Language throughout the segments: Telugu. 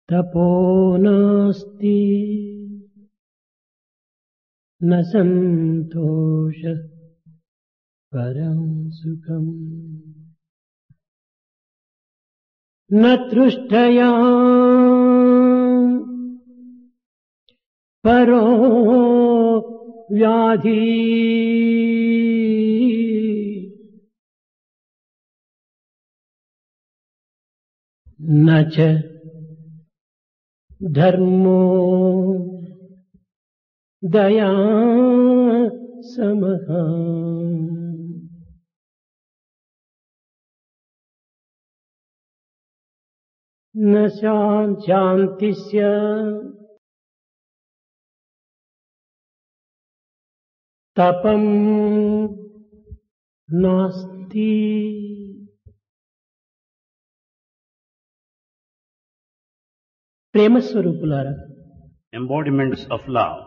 తపో నాస్తి న సంతోష పరం సుఖం న తృష్టయా పరో వ్యాధి నచ ధర్మో దయా సమః న శాంతిస్య తపం నాస్తి. ప్రేమస్వరూపులారా, embodiments of love.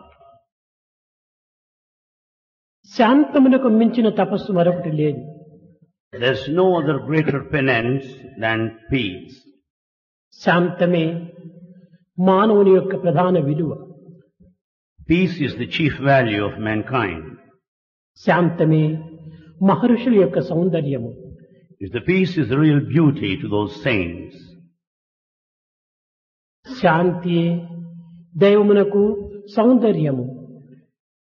శాంతమునకు మించిన తపస్సు మరొకటి లేదు. There's no other greater penance than peace. శాంతమే మానవుని యొక్క ప్రధాన విలువ. Peace is the chief value of mankind. శాంతమే మహర్షుల యొక్క సౌందర్యము. If the peace is the real beauty to those saints. శాంతియే దైవమునకు సౌందర్యము.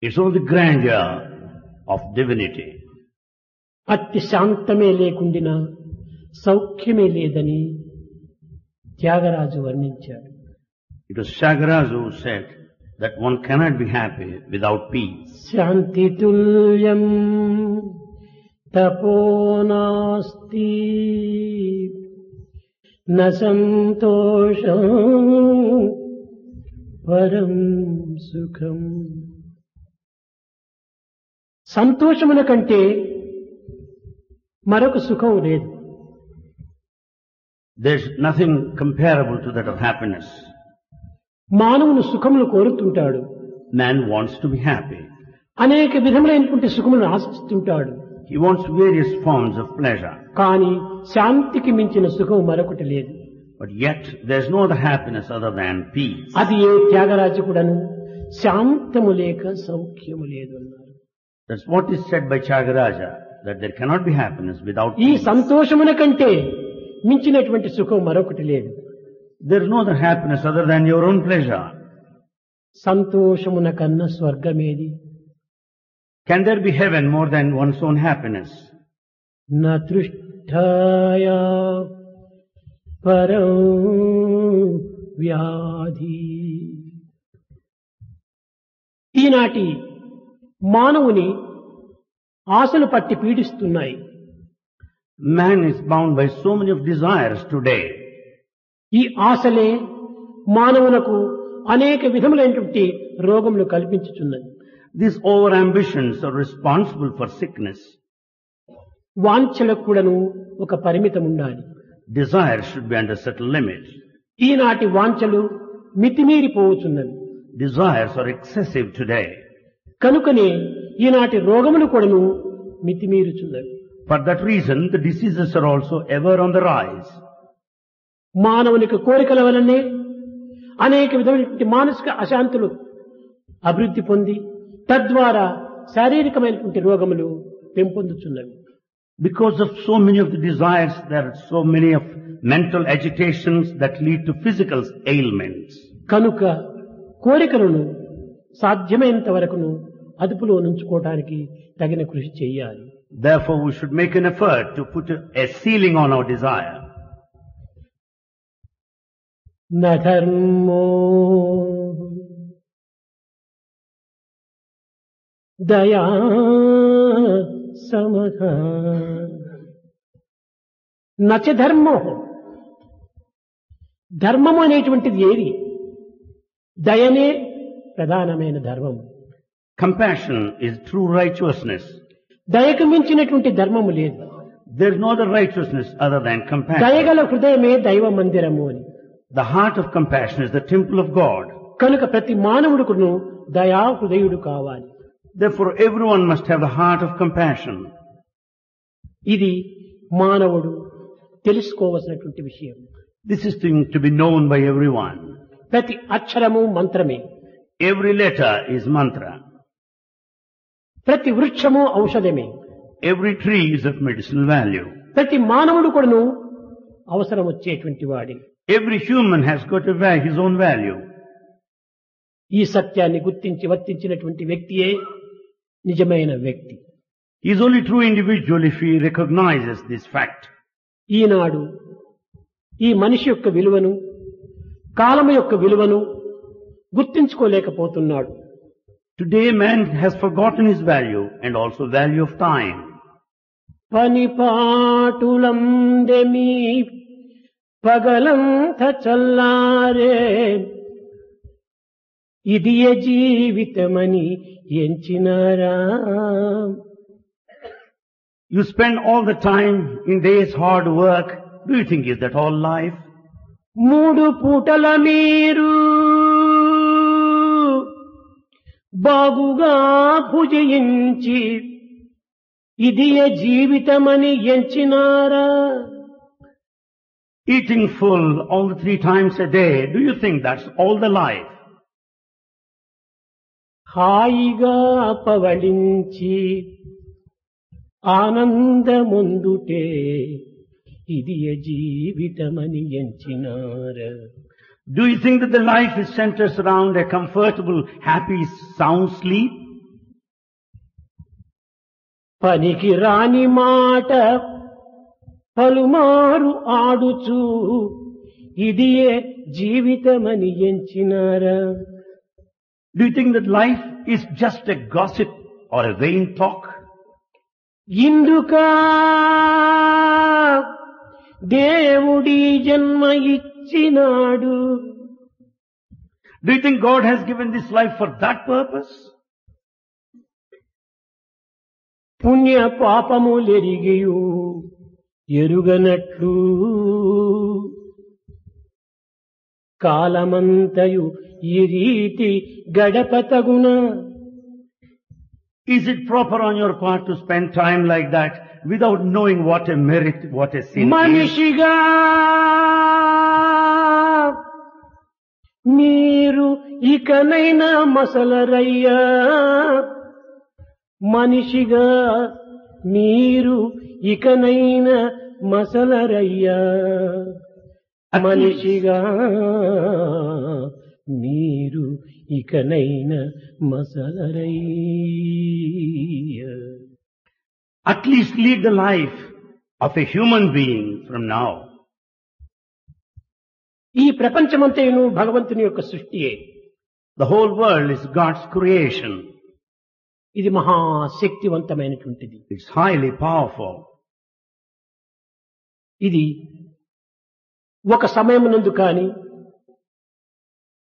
It's all the grandeur of divinity. అతి శాంతమే లేకుండినా సౌఖ్యమే లేదని త్యాగరాజు వర్ణించాడు. It was Tyagaraja who said that one cannot be happy without peace. శాంతి తుల్యం తపో నాస్తి న సంతోషం పరం సుఖం. సంతోషముల కంటే మరొక సుఖం లేదు. There's nothing comparable to that of happiness. మానవుని సుఖములు కోరుతుంటాడు. Man wants to be happy. అనేక విధములైనటువంటి సుఖములను ఆశిస్తుంటాడు. He wants various forms of pleasure. కానీ శాంతికి మించిన సుఖం మరొకటి లేదు. But yet there's no other happiness other than peace. అది ఏ త్యాగరాజు కూడాను శాంతము లేక సౌఖ్యము లేదు అన్నారు. That's what is said by Tyagaraja, that there cannot be happiness without ఈ peace. సంతోషమున కంటే మించినటువంటి సుఖం మరొకటి లేదు. There is no other happiness other than your own pleasure. సంతోషమున కన్నా స్వర్గమేది? Can there be heaven more than one's own happiness? న తృష్టాయా పరం వ్యాధి. ఈనాటి మానవుని ఆశలు పట్టి పీడిస్తున్నాయి. Man is bound by so many of desires today. ఈ ఆశలే మానవులకు అనేక విధములైనటువంటి రోగములు కల్పించుచున్నది. These over-ambitions are responsible for sickness. వాంఛలకు కూడాను ఒక పరిమితం ఉండాలి. Desires should be under certain limits. ఈనాటి వాంఛలు మితిమీరిపోవచ్చున్నవి. Desires are excessive today. కనుకనే ఈనాటి రోగములు కూడాను మితిమీరుచున్నవి. For that reason, the diseases are also ever on the rise. మానవునికి కోరికల వలనే అనేక విధమైనటువంటి మానసిక అశాంతులు అభివృద్ధి పొంది తద్వారా శారీరకమైనటువంటి రోగములు పెంపొందుచున్నవి. Because of so many of the desires, there are so many of mental agitations that lead to physical ailments. కనుక కోరికలను సాధ్యమైనంత వరకును అదుపులో ఉంచుకోవడానికి తగిన కృషి చేయాలి. Therefore, we should make an effort to put a ceiling on our desire. న ధర్మో దయా సమః నచ ధర్మో. ధర్మము అనేటువంటిది ఏది? దయనే ప్రధానమైన ధర్మము. Compassion is true righteousness. దయకు మించినటువంటి ధర్మము లేదు. There is no other righteousness other than compassion. దయగల హృదయమే దైవ మందిరము అని. The heart of compassion is the temple of God. కనుక ప్రతి మానవుడుకును దయా హృదయుడు కావాలి. Therefore, everyone must have the heart of compassion. ఇది మానవుడు తెలుసుకోవలసినటువంటి విషయం. This is thing to be known by everyone. ప్రతి అక్షరము మంత్రమే. Every letter is mantra. ప్రతి వృక్షము ఔషధమే. Every tree is of medicinal value. ప్రతి మానవుడు కూడాను అవసరం వచ్చేటువంటి వాడే. Every human has got his own value. ఈ సత్యాన్ని గుర్తించి వర్తించినటువంటి వ్యక్తియే నిజమైన వ్యక్తి. He is only true individual if he recognizes this fact. ఈనాడు ఈ మనిషి యొక్క విలువను, కాలము యొక్క విలువను గుర్తించుకోలేకపోతున్నాడు. Today man has forgotten his value and also value of time. పనిపాటులందెమి పగలంత చల్లారే ఇదియే జీవితమని ఎంచినారా. You spend all the time in day's hard work. Do you think is that all life? మూడు పూటల మీరు బాగుగా భుజించి ఇదియే జీవితమని ఎంచినారా. Eating full all the 3 times a day. Do you think that's all the life? హాయిగా పవళించి ఆనందముందుటే ఇదియే జీవితమని ఎంచినారా. Do you think that the life is centers around a comfortable, happy, sound sleep? పనికి రాని మాట పలుమారు ఆడుచు ఇదియే జీవితమని ఎంచినారా. Do you think that life is just a gossip or a vain talk? ఇందుకా దేవుడి జన్మ ఇచ్చినాడు. Do you think God has given this life for that purpose? పుణ్య పాపములెరిగియు ఎరుగనట్లు కాలమంతయు ఈ రీతి గడపతగున. Is it proper on your part to spend time like that without knowing what a merit, what a sin is? మనిషిగా మీరు ఇకనైనా మసలరయ్యా. మనిషిగా మీరు ఇకనైనా మసలరయ్యా. మనిషిగా మీరు ఇకనైనా మసలరయ్యా. At least lead the life of a human being from now. ఈ ప్రపంచమంతేను భగవంతుని యొక్క సృష్టియే. The whole world is God's creation. ఇది మహాశక్తివంతమైనటువంటిది. It's highly powerful. ఇది ఒక సమయమునందు కాని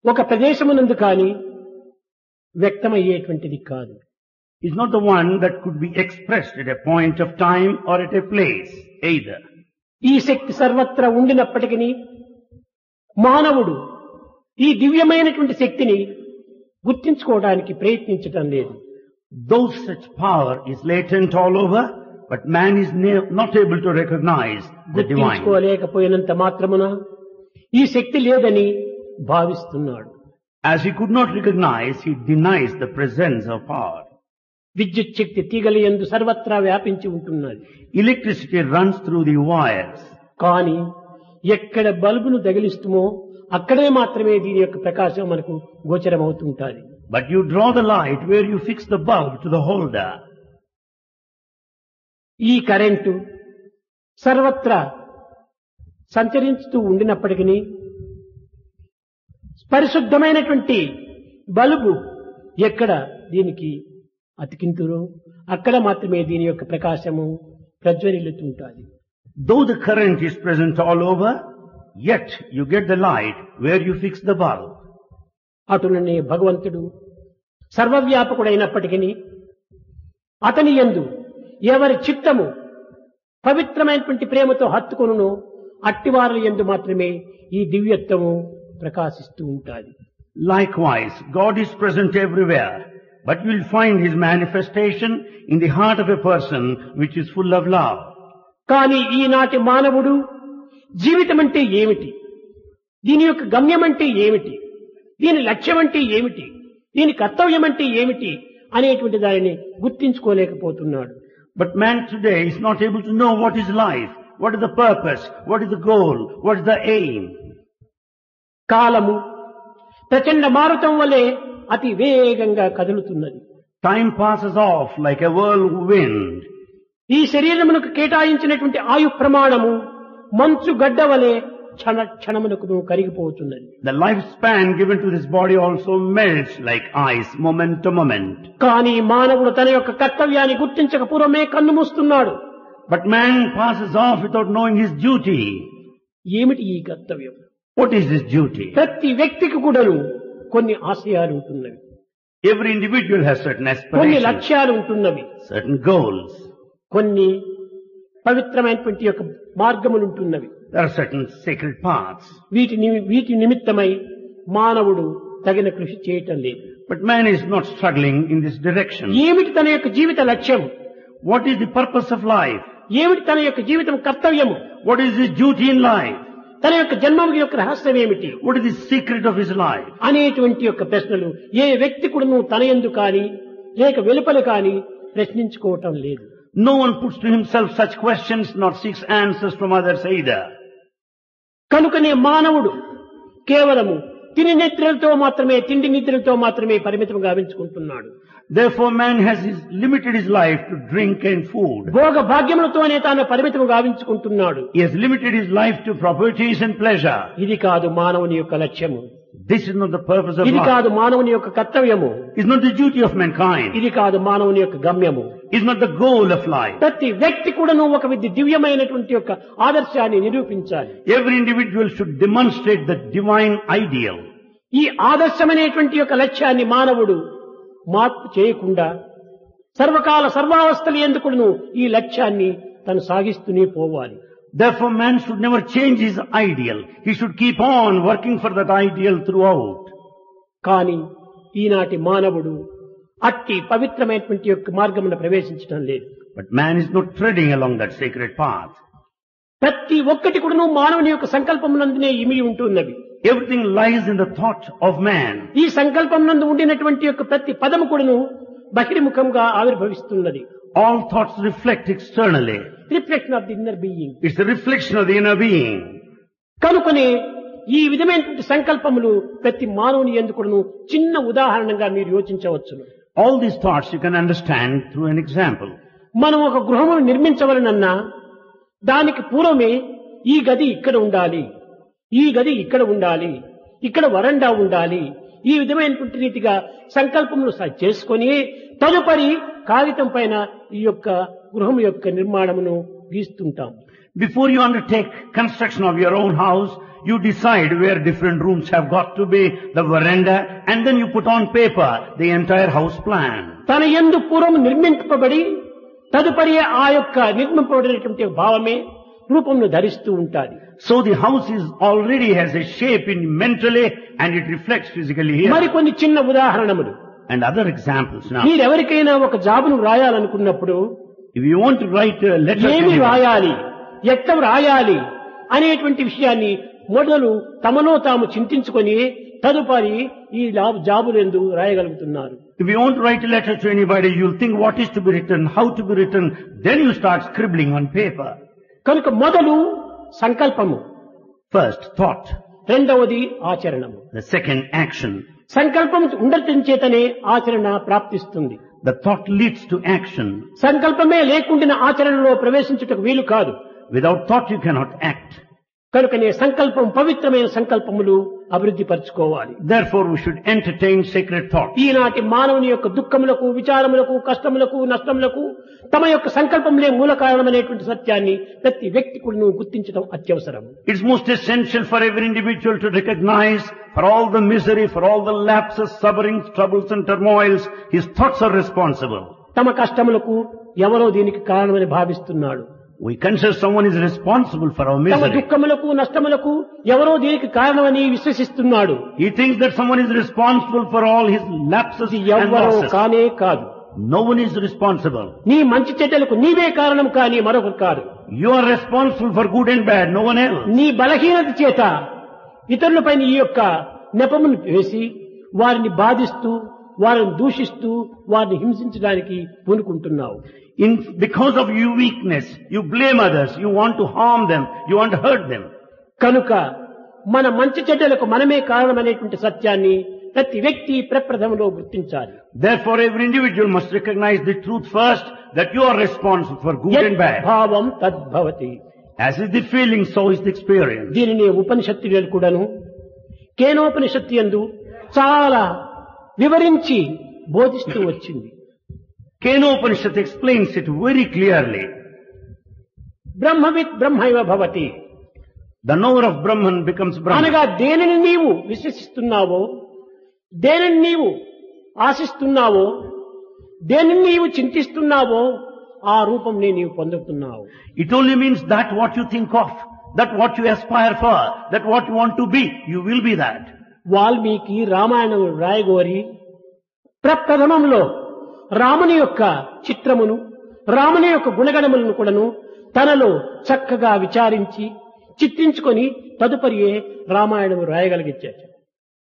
ఒక ప్రదేశమునందు కాని వ్యక్తమయ్యేటువంటిది కాదు. It's not the one that could be expressed at a point of time or at a place either. ఈ శక్తి సర్వత్రా ఉండినప్పటికీ మానవుడు ఈ దివ్యమైనటువంటి శక్తిని గుర్తించుకోవడానికి ప్రయత్నించటం లేదు. Though such power is latent all over, but man is not able to recognize the divine. గుర్తించుకోలేకపోయినంత మాత్రమున ఈ శక్తి లేదని భావిస్తున్నాడు. As he could not recognize, he denies the presence of power. విద్యుత్ శక్తి తీగలయందు సర్వత్రా వ్యాపించి ఉంటున్నది. Electricity runs through the wires. కానీ ఎక్కడ బల్బును తగిలిస్తుమో అక్కడే మాత్రమే దీని యొక్క ప్రకాశం మనకు గోచరమవుతుంటుంది. But you draw the light where you fix the bulb to the holder. ఈ కరెంటు సర్వత్రా సంచరిస్తూ ఉండినప్పటికీ పరిశుద్ధమైనటువంటి బల్బు ఎక్కడ దీనికి అతికింతురో అక్కడ మాత్రమే దీని యొక్క ప్రకాశము ప్రజ్వరిల్లుతుంటుంది. Though the current is present all over, yet you get the light where you fix the bulb. అటులనే భగవంతుడు సర్వవ్యాపకుడైనప్పటికీ అతని యందు ఎవరి చిత్తము పవిత్రమైనటువంటి ప్రేమతో హత్తుకొనునో అట్టివారుల యందు మాత్రమే ఈ దివ్యత్వము ప్రకాశిస్తూ ఉంటుంది. Likewise, God is present everywhere. But you will find his manifestation in the heart of a person which is full of love. కానీ ఈనాటి మానవుడు జీవితం అంటే ఏమిటి, దీని యొక్క గమ్యం అంటే ఏమిటి, దీని లక్ష్యం అంటే ఏమిటి, దీని కర్తవ్యం అంటే ఏమిటి అనేటువంటి దానిని గుర్తించుకోలేకపోతున్నాడు. But man today is not able to know what is life, what is the purpose, what is the goal, what is the aim. కాలము ప్రచండ మారుతం వలె అతి వేగంగా కదులుతున్నది. Time passes off like a whirlwind. ఈ శరీరమునకు కేటాయించినటువంటి ఆయు ప్రమాణము మంచు గడ్డ వలె క్షణ క్షణమునకు కరిగిపోతున్నది. The lifespan given to this body also melts like ice, moment to moment. కానీ మానవుడు తన యొక్క కర్తవ్యాన్ని గుర్తించక పూర్వమే కన్ను మూస్తున్నాడు. But man passes off without knowing his duty. ఏమిటి ఈ కర్తవ్యం? What is his duty? ప్రతి వ్యక్తికి కూడాను కొన్ని ఆశయాలు ఉంటున్నవి, Every individual has certain కొన్ని aspirations, లక్ష్యాలు ఉంటున్నవి, certain goals. కొన్ని పవిత్రమైనటువంటి యొక్క మార్గములు ఉంటున్నవి. There are certain sacred paths. వీటి నిమిత్తమై మానవుడు తగిన కృషి చేయటం లేదు. But man is not struggling in this direction. ఏమిటి తన యొక్క జీవిత లక్ష్యం, What is the purpose of life? ఏమిటి తన యొక్క జీవితం కర్తవ్యము, What is his duty in life? తన యొక్క జన్మం యొక్క రహస్యం ఏమిటి What is the secret of his life? అనేటువంటి యొక్క ప్రశ్నలు ఏ వ్యక్తి కూడాను తన యందు కానీ లేక వెలుపల కానీ ప్రశ్నించుకోవటం లేదు. No one puts to himself such questions, nor seeks answers from others either. కనుకనే మానవుడు కేవలము తిండి నిద్రలతో మాత్రమే పరిమితం గావించుకుంటున్నాడు. Therefore man has limited his life to drink and food. భోగ భాగ్యములతోనే తాను పరిమితం గావించుకుంటున్నాడు. He has limited his life to properties and pleasure. ఇది కాదు మానవుని యొక్క లక్ష్యము, This is not the purpose of ఇది life. కాదు మానవుని యొక్క కర్తవ్యము, It's not the duty of mankind. ఇది కాదు మానవుని యొక్క గమ్యము. It's not the goal of life. ప్రతి వ్యక్తి కూడాను ఒక దివ్యమైనటువంటి యొక్క ఆదర్శాన్ని నిరూపించాలి. Every individual should demonstrate the divine ideal. ఈ ఆదర్శమైనటువంటి యొక్క లక్ష్యాన్ని మానవుడు మార్పు చేయకుండా సర్వకాల సర్వావస్థలు ఎందుకును ఈ లక్ష్యాన్ని తను సాగిస్తూనే పోవాలి. Therefore man should never change his ideal. He should keep on working for that ideal throughout. కానీ ఈనాటి మానవుడు అట్టి పవిత్రమైనటువంటి యొక్క మార్గమున ప్రవేశించడం లేదు. But man is not treading along that sacred path. ప్రతి ఒక్కటి కూడాను మానవుని యొక్క సంకల్పమునందునే ఇమిడి ఉంటున్నవి. Everything lies in the thought of man. ఈ సంకల్పం నందు ఉండినటువంటి యొక్క ప్రతి పదము కూడాను బహిర్ముఖంగా ఆవిర్భవిస్తున్నది. All thoughts reflect externally. Reflection of the inner being. It's a reflection of the inner being. కనుకనే ఈ విధమైనటువంటి సంకల్పములు ప్రతి మానవుని యందు కూడాను చిన్న ఉదాహరణగా మీరు యోచించవచ్చును. All these thoughts you can understand through an example. మనం ఒక గృహమును నిర్మించవలనన్నా దానికి పూర్వమే ఈ గది ఇక్కడ ఉండాలి, ఈ గది ఇక్కడ ఉండాలి, ఇక్కడ వరండా ఉండాలి, ఈ విధమైనటువంటి రీతిగా సంకల్పములు చేసుకొని తదుపరి కాగితం పైన ఈ యొక్క గృహం యొక్క నిర్మాణమును గీస్తుంటాం. Before you undertake construction of your own house, you decide where different rooms have got to be, the veranda, and then you put on paper the entire house plan. తన యందు పూర్వం నిర్మింపబడి తదుపరి ఆ యొక్క నిర్మింపబడినటువంటి భావమే రూపమును ధరిస్తూ ఉంటాది. So the house is already has a shape in mentally and it reflects physically here. మరికొన్ని చిన్న ఉదాహరణములు. And other examples now. మీరెవరికైనా ఒక జాబును రాయాలనుకున్నప్పుడు If you want to write a letter to ఏమి anyone, రాయాలి, ఎక్కడ రాయాలి అనేటువంటి విషయాన్ని మొదలు తమలో తాము చింతించుకొని తదుపరి ఈ జాబులందు రాయగలుగుతున్నారు. if you want to write a letter to anybody, you'll think what is to be written, how to be written, then you start scribbling on paper. కనుక మొదలు సంకల్పము, First, thought. రెండవది ఆచరణము. The second, action. సంకల్పం ఉండటం చేతనే ఆచరణ ప్రాప్తిస్తుంది. The thought leads to action. సంకల్పమే లేకుండా ఆచరణలో ప్రవేశించుటకు వీలు కాదు. Without thought you cannot act. కనుకనే సంకల్పం పవిత్రమైన సంకల్పములు అభివృద్ధి పరచుకోవాలి. Therefore we should entertain sacred thought. ఈనాటి మానవుని యొక్క దుఃఖములకు, విచారములకు, కష్టములకు, నష్టములకు తమ యొక్క సంకల్పములే మూల కారణమైనటువంటి సత్యాన్ని ప్రతి వ్యక్తి కూడా గుర్తించడం అత్యవసరం. It's most essential for every individual to recognize for all the misery, for all the lapses, sufferings, troubles and turmoils, his thoughts are responsible. తమ కష్టములకు ఎవరో దీనికి కారణమని భావిస్తున్నాడు. We consider someone is responsible for our తమ misery. దుఃఖములకు నష్టములకు ఎవరో దీనికి కారణమని విశ్వసిస్తున్నాడు. He thinks that someone is responsible for all his lapses ఇది and ఎవ్వరో losses. కానే కాదు. No one is responsible. నీ మంచి చెడ్డలకు నీవే కారణం కానీ మరొకరు కాదు. You are responsible for good and bad, no one else. నీ బలహీనత చేత ఇతరులపై నీ యొక్క నెపమును వేసి వారిని బాధిస్తూ వారిని దూషిస్తూ వారిని హింసించడానికి పూనుకుంటున్నావు. Because of your weakness, you blame others, you want to harm them, you want to hurt them. కనుక మన మంచి చెడ్డలకు మనమే కారణమనేటువంటి సత్యాన్ని ప్రతి వ్యక్తి ప్రప్రథమలో గుర్తించాలి. Therefore, every individual must recognize the truth first, that you are responsible for good and bad. భావం తద్భవతి. As is the feeling, so is the experience. దీనిని ఉపనిషత్తులు కూడాను కేనోపనిషత్తు యందు చాలా వివరించి బోధిస్తూ వచ్చింది. Kenopanishad explains it very clearly. బ్రహ్మవిత్ బ్రహ్మైవ Bhavati. The knower of Brahman becomes Brahman. అనగా దేనిని నీవు విశ్వసిస్తున్నావో, దేనిని నీవు ఆశిస్తున్నావో, దేనిని నీవు చింతిస్తున్నావో ఆ రూపంని నీవు పొందుతున్నావు. It only means that what you think of, that what you aspire for, that what you want to be, you will be that. Valmiki Ramayanam రాయగోరి ప్రప్రథమంలో రాముని యొక్క చిత్రమును, రాముని యొక్క గుణగణములను కూడాను తనలో చక్కగా విచారించి చిత్రించుకొని తదుపరియే రామాయణము రాయగలిగించాడు.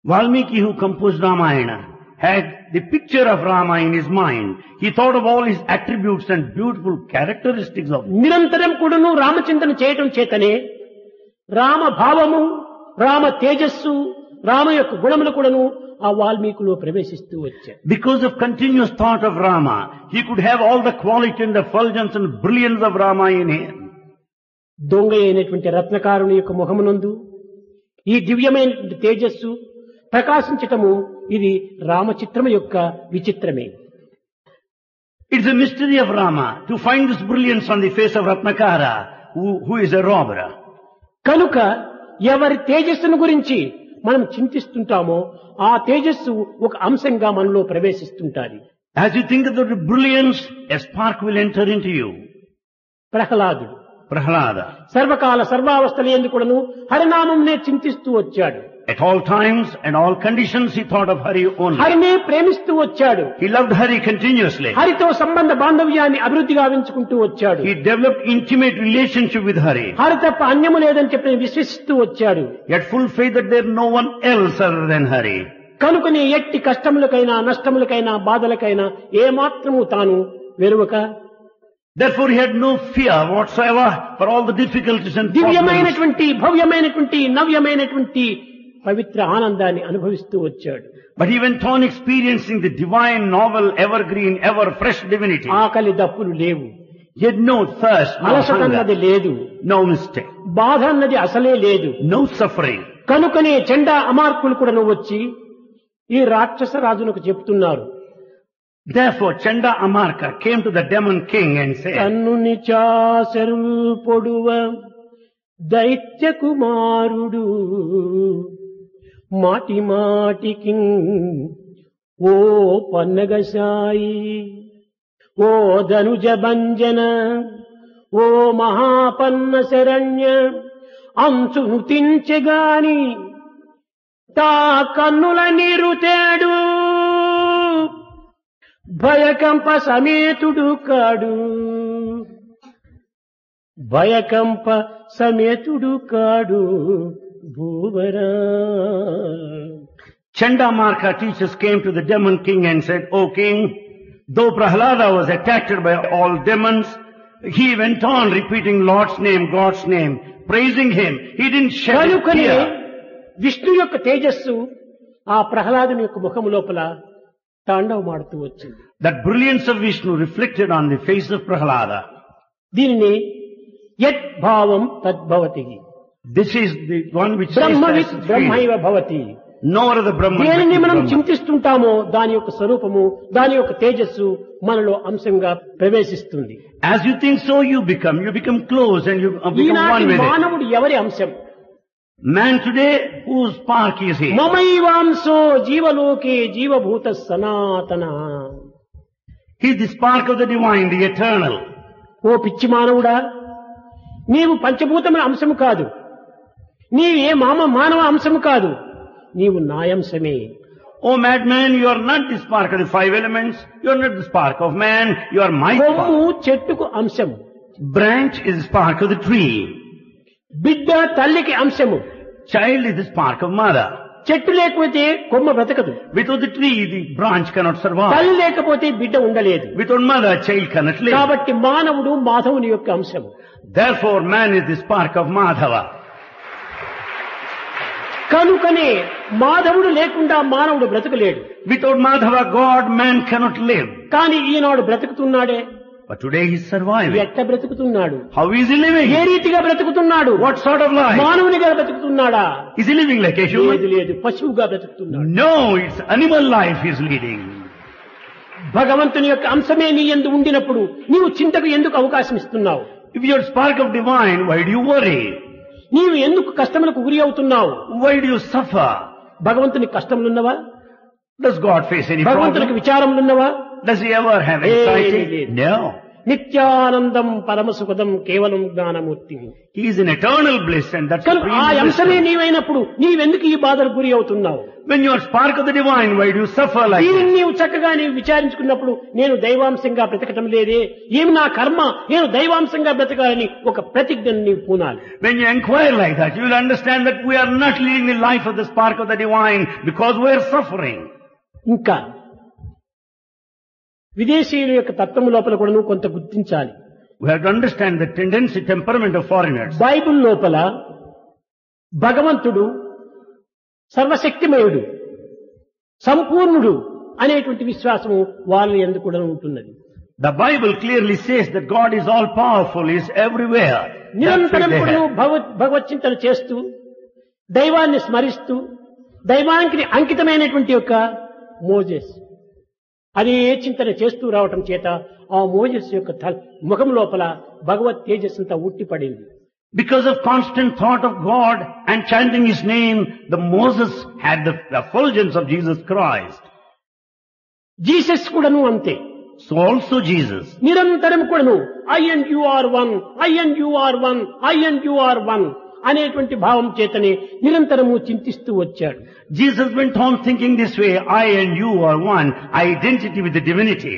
Valmiki, who composed Ramayana, had the picture of Rama in his mind. He thought of all his attributes and beautiful characteristics of him. నిరంతరం కూడాను రామచింతన చేయటం చేతనే రామ భావము, రామ తేజస్సు, రామ యొక్క గుణములు కూడాను ఆ వాల్మీకులో ప్రవేశిస్తూ వచ్చాయి. Because of continuous thought of Rama, he could have all the quality and the effulgence and brilliance of Rama in him. దొంగ అయినటువంటి రత్నకారుని యొక్క ముఖమునందు ఈ దివ్యమైనటువంటి తేజస్సు ప్రకాశించటము ఇది రామచిత్రము యొక్క విచిత్రమే. It's a mystery of Rama to find this brilliance on the face of Ratnakara, who is a robber. కనుక ఎవరి తేజస్సును గురించి మనం చింతిస్తుంటామో ఆ తేజస్సు ఒక అంశంగా మనలో ప్రవేశిస్తుంటాది. As you think of the brilliance, a spark will enter into you. ప్రహ్లాదుడు Prahlada. సర్వకాల సర్వావస్థల యందు కూడాను హరినామంనే చింతిస్తూ వచ్చాడు. At all times and all conditions he thought of Hari only. హరినే ప్రేమిస్తూ వచ్చాడు. He loved Hari continuously. హరితో సంబంధ బాంధవ్యాన్ని అభివృద్ధి గావించుకుంటూ వచ్చాడు. He developed intimate relationship with Hari. Hari తప్ప అన్యము లేదని చెప్పి విశ్వసిస్తూ వచ్చాడు. He had full faith that there is no one else other than Hari. కనుకనే ఎట్టి కష్టములకైనా నష్టములకైనా బాధలకైనా ఏమాత్రము తాను వెరువక Therefore he had no fear whatsoever for all the difficulties and problems. దివ్యమైనటువంటి భవ్యమైనటువంటి నవ్యమైనటువంటి పవిత్ర ఆనందాన్ని అనుభవిస్తూ వచ్చాడు. But he went on experiencing the divine, novel, evergreen, ever fresh divinity. ఆకలి దప్పులు లేవు, He had no thirst, no అలసట అన్నది hunger, లేదు, no mistake, బాధ అన్నది అసలే లేదు. no suffering. కనుకనే చండా అమార్కులు కూడా వచ్చి ఈ రాక్షస రాజునకు చెప్తున్నారు. Therefore Chanda Amarka came to the demon king and said, కన్నుని చాసరుల్ పొడువ దైత్య కుమారుడు మాటి మాటికి ఓ పన్నగశాయి ఓ ధనుజ భంజన ఓ మహాపన్న శరణ్య అంచును తించెగాని తా కన్నుల నీరు తేడు భయకంప సమేతుడు కాడు భయకంప సమేతుడు కాడు భూవరా. Chanda Amarka teachers came to the demon king and said, O king, though Prahlada was attacked by all demons, he went on repeating Lord's name, God's name, praising him. He didn't shed a కనుకనే tear. విష్ణు యొక్క తేజస్సు ఆ ప్రహ్లాదుని యొక్క ముఖము లోపల తాండవమాడుతూ వచ్చింది. That brilliance of Vishnu reflected on the face of Prahlada. దీనిని యత్ భావం తద్భవతి. This is the one which says బ్రహ్మవిత్ that బ్రహ్మైవ Bhavati. no other Brahman. దేనిని but మనం Brahman. చింతిస్తుంటామో దాని యొక్క స్వరూపము, దాని యొక్క తేజస్సు మనలో అంశంగా ప్రవేశిస్తుంది. As you think, so you become close and you become ఈనాటి one with it. మానవుడు ఎవరి అంశం? Man today, whose spark is he? మమైవాంశో జీవలోకే జీవభూత సనాతన. He is the spark of the divine, the eternal. ఓ పిచ్చి మానవుడా, నీవు పంచభూతముల అంశము కాదు, నీవు ఏ మానవ అంశము కాదు, నీవు నాయంశమే. Oh madman, you are not the spark of the five elements. You are not the spark of man. You are my Kommu spark. చెట్టుకు అంశము, Branch is the spark of the tree. బిడ్డ తల్లికి అంశము. Child is the spark of mother. చెట్టు లేకపోతే కొమ్మ బ్రతకదు, Without the tree, the branch cannot survive. తల్లి లేకపోతే బిడ్డ ఉండలేదు. Without mother, child cannot live. కాబట్టి మానవుడు మాధవుని యొక్క అంశము. Therefore, man is the spark of Madhava. కనుకనే మాధవుడు లేకుండా మానవుడు బ్రతకలేడు. Without Madhava, God, man cannot live. కానీ ఈనాడు బ్రతుకుతున్నాడే. But today he is surviving. ఎట్ట బ్రతుకుతున్నాడు? How is he living? ఏ రీతిగా బ్రతుకుతున్నాడు? What sort of life? మానవునిగా బ్రతుకుతున్నాడా? Is he living like a లేదు human? లేదు, పశువుగా బ్రతుకుతున్నాడు. No, it's animal life he is leading. భగవంతుని యొక్క అంశమే నీ యందు ఉండినప్పుడు నీవు చింతకు ఎందుకు అవకాశం ఇస్తున్నావు? If you are spark of divine, why do you worry? నీవు ఎందుకు కష్టములకు గురి అవుతున్నావు? Why do you suffer? భగవంతునికి కష్టములున్నవా? Does God face any భగవంతునికి problem? విచారములున్నవా? Does he ever have Hey, anxiety? No. నిత్యానందం పరమసుఖదం కేవలం Gnanamurthy. He is in eternal bliss and that's కనుక ఆ supreme అంశమే wisdom. నీవైనప్పుడు నీవెందుకు ఈ బాధలకు గురి అవుతున్నావు? When you are spark of the divine, why do you suffer like దీనిని this? నీవు చక్కగా నీవు విచారించుకున్నప్పుడు నేను దైవాంశంగా బ్రతకటం లేదే, ఏమి నా కర్మ, నేను దైవాంశంగా బ్రతకాలని ఒక ప్రతిజ్ఞను నీవు పూనాలి. When you inquire like that, you will understand that we are not leading the life of the spark of the divine because we are suffering. ఇంకా విదేశీయుల యొక్క తత్వము లోపల కూడా నువ్వు కొంత గుర్తించాలి. We have to understand the tendency, temperament of foreigners. Bible లోపల భగవంతుడు సర్వశక్తిమయుడు, సంపూర్ణుడు అనేటువంటి విశ్వాసము వాళ్ళ యందు కూడా ఉంటున్నది. The Bible clearly says that God is all powerful, He is everywhere. That's నిరంతరం what they కూడా have. భగవత్ చింతన చేస్తూ దైవాన్ని స్మరిస్తూ దైవానికి అంకితమైనటువంటి యొక్క మోజెస్ అదే చింతన చేస్తూ రావటం చేత ఆ మోజెస్ యొక్క ముఖం లోపల భగవత్ తేజస్సంతా ఉట్టిపడింది. Because of constant thought of God and chanting His name, the Moses had the effulgence of Jesus Christ. Jesus కూడాను అంతే. So also Jesus. నిరంతరం కూడాను I and you are one, I and you are one, I and you are one అనేటువంటి భావం చేతనే నిరంతరము చింతిస్తూ వచ్చాడు. Jesus went on thinking this way, I and you are one, identity with the divinity.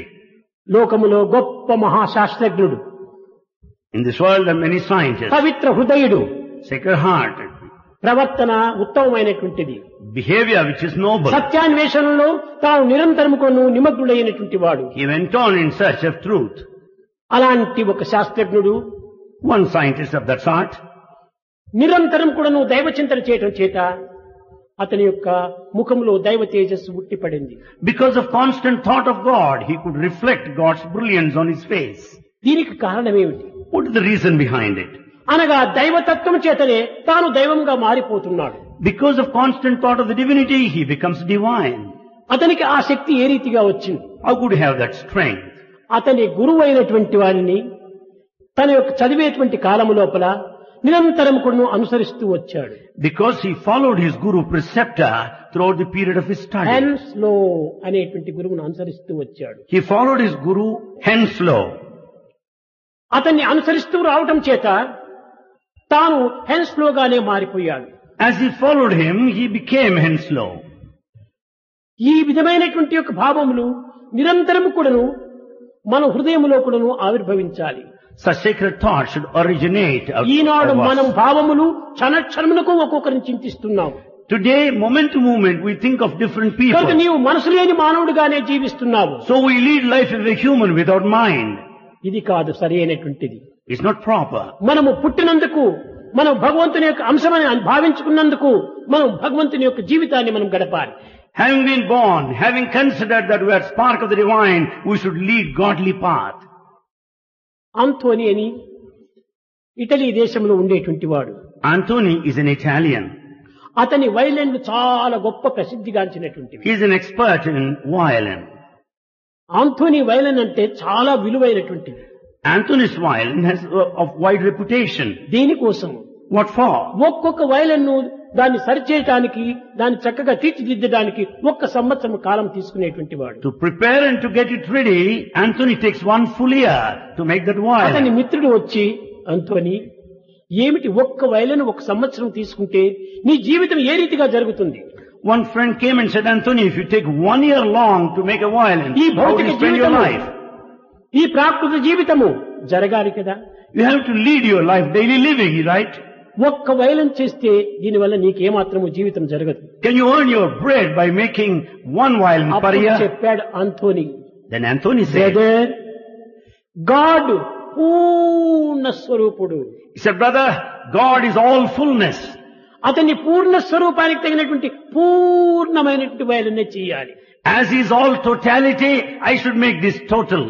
లోకములో గొప్ప మహాశాస్త్రజ్ఞుడు, In this world there are many scientists, Pavitra హృదయుడు, sacred hearted, ప్రవర్తన ఉత్తమమైనటువంటిది, behavior which is noble. సత్యాన్వేషణలో తాను నిరంతరము కొను నిమగ్నుడైనటువంటి వాడు. He went on in search of truth. అలాంటి ఒక శాస్త్రజ్ఞుడు One scientist of that sort, నిరంతరం కూడాను దైవ చింతన చేయటం చేత అతని యొక్క ముఖంలో దైవ తేజస్సు ఉట్టిపడింది. because of constant thought of God, he could reflect God's brilliance on his face. దీనికి కారణమేమిటి? What is the reason behind it? అనగా దైవతత్వం చేతనే తాను దైవంగా మారిపోతున్నాడు. Because of constant thought of the divinity, he becomes divine. అతనికి ఆ శక్తి ఏ రీతిగా వచ్చింది? How could he have that strength? అతని గురువు అయినటువంటి వారిని తన యొక్క చదివేటువంటి కాలము లోపల నిరంతరం కూడా అనుసరిస్తూ వచ్చాడు. Because he followed his guru preceptor throughout the period of his study. హెన్స్లో అనేటువంటి గురువును అనుసరిస్తూ వచ్చాడు. He followed his guru Henslow. అతన్ని అనుసరిస్తూ రావటం చేత తాను హెన్స్లోగానే మారిపోయాడు. As he followed him, he became Henslow. ఈ విధమైనటువంటి యొక్క భావములు నిరంతరము కూడాను మన హృదయములో కూడాను ఆవిర్భవించాలి. Such sacred thoughts should originate out Eenadu of మనం us. భావములు క్షణక్షణమునకు ఒక్కొక్కరిని చింతిస్తున్నాం. Today, moment to moment, we think of different కనుక people. నీవు మనసు లేని మానవుడిగానే జీవిస్తున్నావు. So we lead life as a human without mind. ఇది కాదు సరి అయినటువంటిది. It's not proper. మనము పుట్టినందుకు, మనం భగవంతుని యొక్క అంశమని భావించుకున్నందుకు మనం భగవంతుని యొక్క జీవితాన్ని మనం గడపాలి. Having been born, having considered that we are spark of the divine, we should lead godly path. Anthony అని ఇటలీ దేశంలో ఉండేటువంటి వాడు. Antony is an Italian. అతని వైలెన్లు చాలా గొప్ప ప్రసిద్ధిగాంచినటువంటివి. He is an expert in violin. Anthony violin అంటే చాలా విలువైనటువంటిది. Antony's violin has of wide reputation. దీనికోసం What for? ఒక్కొక్క వైలెన్ను దాన్ని సరిచేయటానికి, దాన్ని చక్కగా తీర్చిదిద్దడానికి 1 సంవత్సరం కాలం తీసుకునేటువంటి వాడు. To prepare and to get it ready, Antony takes 1 full year to make that అతని violin. మిత్రుడు వచ్చి, ఆంథోనీ ఏమిటి ఒక్క వైలను ఒక సంవత్సరం తీసుకుంటే నీ జీవితం ఏ రీతిగా జరుగుతుంది? One friend came and said, Anthony, if you take 1 year long to make a violin, ఈ how do భౌతిక you spend your జీవితము, life? ఈ ప్రాకృత జీవితము జరగాలి కదా. You have to lead your life, daily living, right? ఒక్క వైలం చేస్తే దీనివల్ల నీకేమాత్రము జీవితం జరగదు. Can you earn your bread by making 1 violin per అప్పుడు year? చెప్పాడు Anthony, Then Anthony said, brother, God పూర్ణ స్వరూపుడు. he said, brother, God is all fullness. అతని పూర్ణ స్వరూపానికి తగినటువంటి పూర్ణమైనటువంటి వైలనే చేయాలి. As he is all totality, I should make this total.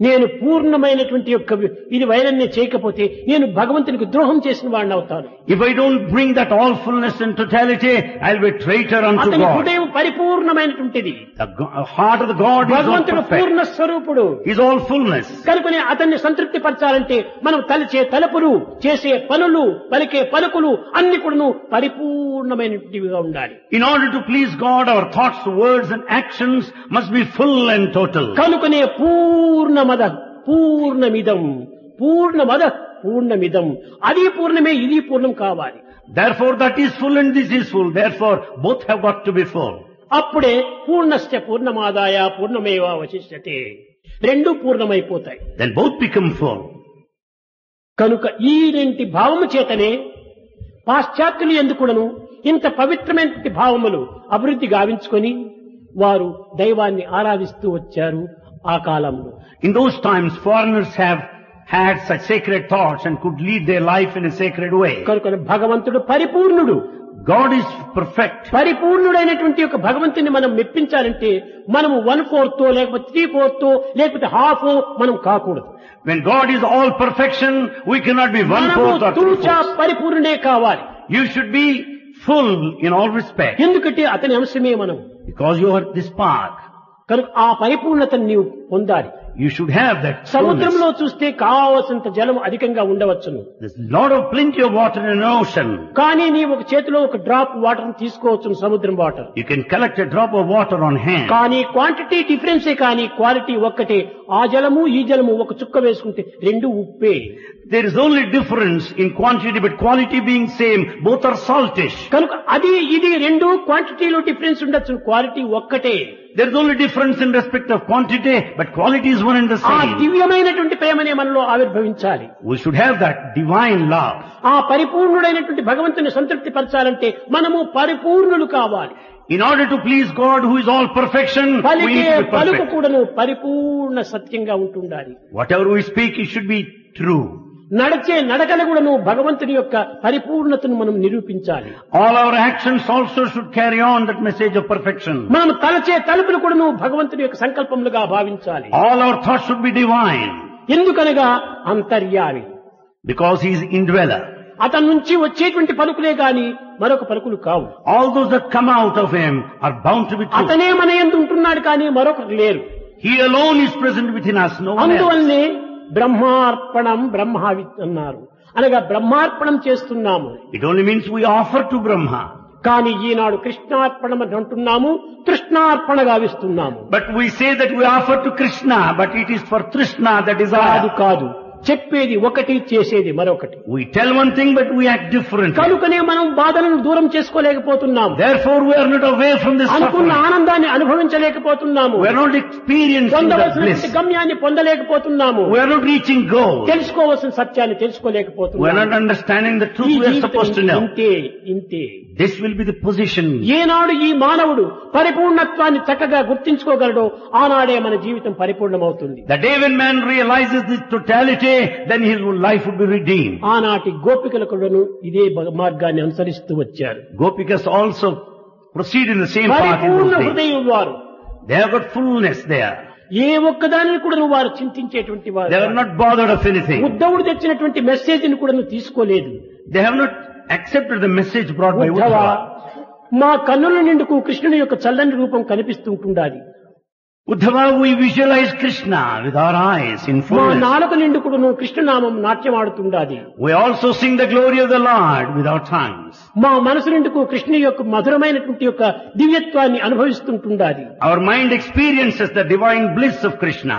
నేను పూర్ణమైనటువంటి యొక్క ఇది వైలన్నే చేయకపోతే నేను భగవంతునికి ద్రోహం చేసిన వాడిని అవుతాను. If I don't bring that all fullness and totality, I'll be a traitor unto అతని God. హృదయం పరిపూర్ణమైనటువంటిది. The heart of the God is all భగవంతుడు perfect. పూర్ణ స్వరూపుడు. He's all fullness. కనుకనే అతన్ని సంతృప్తి పరచాలంటే మనం తలచే తలపులు, చేసే పనులు, పలికే పలుకులు అన్ని కూడాను పరిపూర్ణమైనటువంటివిగా ఉండాలి. In order to please God, our thoughts, words and actions must be full and total. కనుకనే పూర్ణమద పూర్ణమిదం, పూర్ణమద పూర్ణమిదం, అది పూర్ణమే ఇది పూర్ణం కావాలి. Therefore that is full and this is full. Therefore both have got to be full. అప్పుడే పూర్ణస్య పూర్ణమాదాయ పూర్ణమేవ అవశిష్యతే, రెండు పూర్ణమైపోతాయి. Then both become full. కనుక ఈ రెంటి భావము చేతనే పాశ్చాత్యులు ఎందుకుడను ఇంత పవిత్రమైనటువంటి భావములు అభివృద్ధి గావించుకొని వారు దైవాన్ని ఆరాధిస్తూ వచ్చారు ఆ కాలంలో. In those times foreigners have had such sacred thoughts and could lead their life in a sacred way. కనుక భగవంతుడు పరిపూర్ణుడు. God is perfect. పరిపూర్ణుడైనటువంటి యొక్క భగవంతుని మనం మెప్పించాలంటే మనము 1/4 లేకపోతే 3/4 లేకపోతే హాఫ్ మనం కాకూడదు. When God is all perfection, we cannot be 1/4 or తూచా 3/4. పరిపూర్ణుడే కావాలి. You should be full in all respect. ఎందుకంటే అతని అంశమే మనం. Because you are this part. కనుక ఆ పరిపూర్ణతను నీవు పొందాలి. You should have that సముద్రంలో fullness. చూస్తే కావలసినంత జలం అధికంగా ఉండవచ్చును. There's a lot of plenty of water in an ocean. కానీ నీ ఒక చేతిలో ఒక డ్రాప్ వాటర్ తీసుకోవచ్చును, సముద్రం water. You can collect a drop of water on hand. కానీ క్వాంటిటీ డిఫరెన్సే కానీ క్వాలిటీ ఒక్కటే. ఆ జలము ఈ జలము ఒక చుక్క వేసుకుంటే రెండు ఉప్పే. There is only difference in quantity, but quality being same, both are saltish. కనుక అది ఇది రెండు క్వాంటిటీలో డిఫరెన్స్ ఉండొచ్చు, క్వాలిటీ ఒక్కటే. There is only difference in respect of quantity, but quality is one and the ఆ same. దివ్యమైనటువంటి ప్రేమనే మనలో ఆవిర్భవించాలి. We should have that divine love. ఆ పరిపూర్ణుడైనటువంటి భగవంతుని సంతృప్తి పరచాలంటే మనము పరిపూర్ణులు కావాలి. In order to please God, who is all perfection, we పలికే need to be పలుకు perfect. కూడాను పరిపూర్ణ సత్యంగా ఉంటుండాలి. Whatever we speak, it should be true. నడిచే నడకలు కూడాను భగవంతుని యొక్క పరిపూర్ణతను మనం నిరూపించాలి. All our actions also should carry on that message of perfection. మనం తలచే తలుపులు కూడాను భగవంతుని యొక్క సంకల్పములుగా భావించాలి. All our thoughts should be divine, ఎందుకనగా అంతర్యామి. because He is indweller. అతని నుంచి వచ్చేటువంటి పలుకులే గాని మరొక పలుకులు కావు. All those that come out of Him are bound to be true. అతనే మన యందు ఉంటున్నాడు కానీ మరొకరు లేరు. He alone is present within us, no one else. అందువల్లనే బ్రహ్మార్పణం బ్రహ్మావి అన్నారు. అనగా బ్రహ్మార్పణం చేస్తున్నాము. It only means we offer to Brahma. కానీ ఈనాడు కృష్ణార్పణం అని అంటున్నాము, తృష్ణార్పణ గావిస్తున్నాము. But we say that we offer to Krishna, but it is for Trishna, the కాదు desire. కాదు, చెప్పేది ఒకటి చేసేది మరొకటి. We tell one thing, but we act differently. కనుకనే మనం బాధలను దూరం చేసుకోలేకపోతున్నాము. Therefore, we are not away from this అనుకున్న suffering. ఆనందాన్ని అనుభవించలేకపోతున్నాము. We are not experiencing that పొందవలసినటువంటి bliss. గమ్యాన్ని పొందలేకపోతున్నాము. We are not reaching goal. తెలుసుకోవలసిన సత్యాన్ని We are తెలుసుకోలేకపోతున్నాము. not understanding the ఈ truth we are జీవితం supposed to know. ఇంతే ఇంతే. This will be the position. ఏనాడు ఈ మానవుడు పరిపూర్ణత్వాన్ని చక్కగా గుర్తించుకోగలడో ఆనాడే మన జీవితం పరిపూర్ణమవుతుంది. The day when man realizes this totality, then his life will be redeemed. ఆనాటి గోపికలు కూడాను ఇదే మార్గాన్ని అనుసరిస్తూ వచ్చారు. Gopikas also proceed in the same path in పరిపూర్ణ those days. హృదయం వారు. They have got fullness there. ఏ ఒక్కదానిని కూడా వారు చింతించేటువంటి వారు. They are not bothered of anything. ఉద్ధవుడు తెచ్చినటువంటి మెసేజ్ ని కూడా తీసుకోలేదు. They have not accepted the message brought by Uddhava, Uddhava. మా కన్నుల నిండుకు కృష్ణుని యొక్క చల్లని రూపం కనిపిస్తుంటుండాలి. Uddhava, we visualize Krishna with our eyes in మా fullness. నాలుక నిండుకుడును కృష్ణనామం నాట్యం ఆడుతుండాలి. We also sing the glory of the Lord with our tongues. మా మనసు నిండుకు కృష్ణుని యొక్క మధురమైనటువంటి యొక్క దివ్యత్వాన్ని అనుభవిస్తుంటుండాలి. Our mind experiences the divine bliss of Krishna.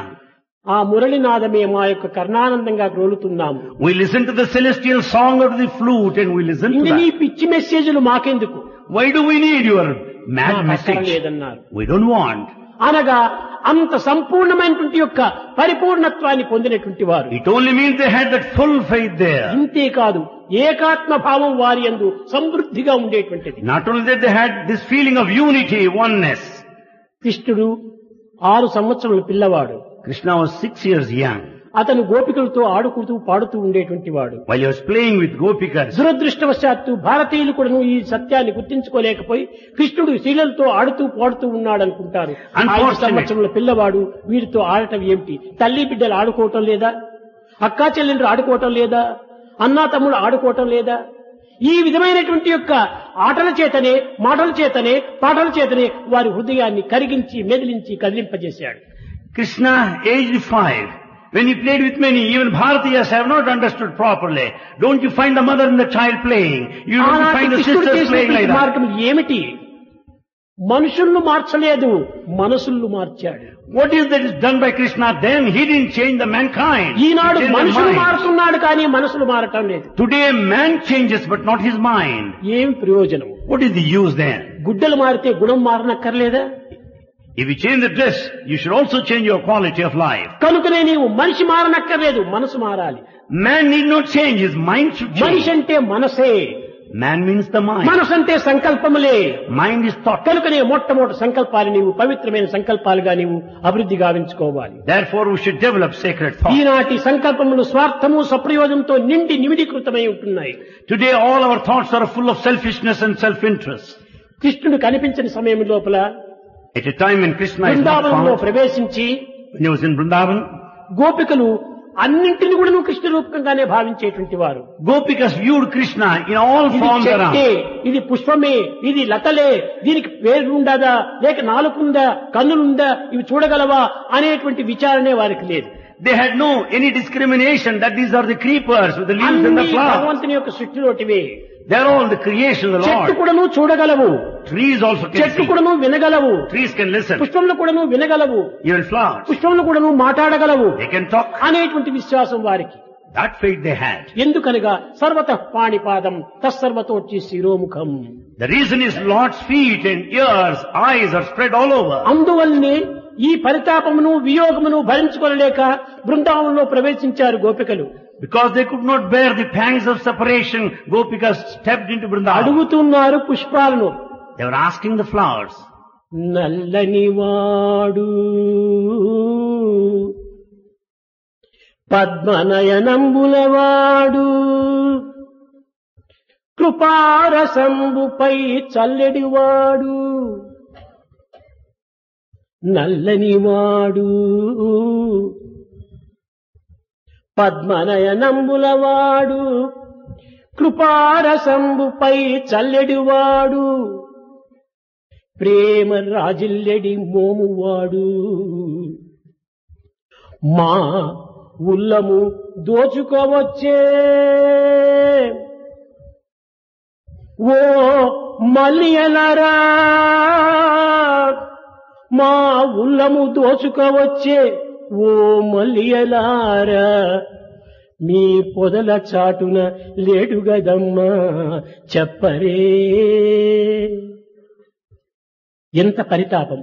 ఆ మురళినాదమే మా యొక్క కర్ణానందంగా గ్రోలుతున్నాము. We listen to the celestial song of the flute and we listen to ఇంక నీ that. పిచ్చి మెసేజ్లు మాకెందుకు Why do we need your mad మాకు అక్కర message? లేదన్నారు. We don't want. అనగా అంత సంపూర్ణమైనటువంటి యొక్క పరిపూర్ణత్వాన్ని పొందినటువంటి వారు. It only means they had that full faith there. ఇంతే కాదు, ఏకాత్మ భావం వారి యందు సమృద్ధిగా ఉండేటువంటిది. Not only that, they had this feeling of unity, oneness. కృష్ణుడు 6 సంవత్సరముల పిల్లవాడు. Krishna was 6 years young. అతను గోపికలతో ఆడుకుంటూ పాడుతూ ఉండేటువంటి వాడు. While he was playing with gopikas, దురదృష్టవశాత్తు భారతీయులు కూడా ఈ సత్యాన్ని గుర్తించుకోలేకపోయి కృష్ణుడు శీలలతో ఆడుతూ పాడుతూ ఉన్నాడు అనుకుంటారు. 5 సంవత్సరముల పిల్లవాడు వీరితో ఆడటం ఏమిటి? తల్లి బిడ్డలు ఆడుకోవటం లేదా? అక్కా చెల్లెళ్ళు ఆడుకోవటం లేదా? అన్నా తమ్ముడు ఆడుకోవటం లేదా? ఈ విధమైనటువంటి యొక్క ఆటల చేతనే, మాటల చేతనే, పాటల చేతనే వారి హృదయాన్ని కరిగించి మెదిలించి కదిలింపజేశాడు. Krishna, aged 5, when he played with many, even Bharatiyas have not understood properly. Don't you find the mother and the child playing? You don't find the sisters playing like that. మార్గం ఏమిటి? మనుషులను మార్చలేదు, మనసులను మార్చాడు. What is that is done by Krishna then? He didn't change the mankind. He Eenadu changed the మనుషులు mind. మారుతున్నాడు కానీ మనసులు మారటం లేదు. Today man changes but not his mind. ఏం ప్రయోజనం? What is the use then? గుడ్డలు మారితే గుణం మారనక్కర్లేదా? If you change the dress, you should also change your quality of life. కనుకనే నీవు మనిషి మారనక్కర్లేదు, మనసు మారాలి. Man need not change, his mind should మనిషి change. అంటే మనసే, Man means the mind. మనసు అంటే సంకల్పములే. Mind is thought. కనుకనే మొట్టమొదటి సంకల్పాలు నీవు పవిత్రమైన సంకల్పాలుగా నీవు అభివృద్ధి గావించుకోవాలి. Therefore we should develop sacred thought. ఈనాటి సంకల్పములు స్వార్థము సప్రయోజనంతో నిండి నిమిడీకృతమై ఉంటున్నాయి. Today all our thoughts are full of selfishness and self-interest. కృష్ణుడు కనిపించిన సమయం లోపల At a time when Krishna is not బృందావనంలో found, ప్రవేశించి when he was in Vrindavan, గోపికలు అన్నింటిని కూడా కృష్ణ రూపకంగానే భావించేటువంటి వారు. Gopikas viewed Krishna in all ఇది forms చెట్టే, around. ఇది పుష్పమే, ఇది లతలే, దీనికి పేరు ఉండదా, లేక నాలుగుందా, కన్నులుందా, ఇవి చూడగలవా అనేటువంటి విచారణే వారికి లేదు. They had no any discrimination that these are the creepers with the leaves and the అన్ని flowers. భగవంతుని యొక్క సృష్టిలోటివే. They are all the creation of the చెట్టు Lord. కూడాను చూడగలవు, Trees also can చెట్టు see. కూడాను వినగలవు, Trees can listen. పుష్పములు కూడాను వినగలవు, Even flowers. పుష్పములు కూడాను మాట్లాడగలవు They can talk. అనేటువంటి విశ్వాసం వారికి. That faith they had. ఎందుకనగా సర్వతః పాణిపాదం తస్సర్వతోచ్చి శిరోముఖం. The reason is Lord's feet and ears, eyes are spread all over. అందువల్లనే ఈ పరితాపమును వియోగమును భరించుకోలేక బృందావనంలో ప్రవేశించారు గోపికలు. Because they could not bear the pangs of separation, Gopikas stepped into Vrindavan. అడుగుతున్నారు పుష్పాలను. They were asking the flowers, నల్లనివాడు పద్మనయనంబులవాడు కృపారసంబుపై చల్లెడివాడు, నల్లనివాడు పద్మనయనంబులవాడు కృపారసంబుపై చల్లెడివాడు, ప్రేమ రాజిల్లెడి మోమువాడు, మా ఉల్లము దోచుకోవచ్చే ఓ మల్లియలరా, మా ఉల్లము దోచుకోవచ్చే ఓ మల్లియలారా, మీ పొదల చాటున లేడు గదమ్మా చెప్పరే. ఎంత పరితాపం!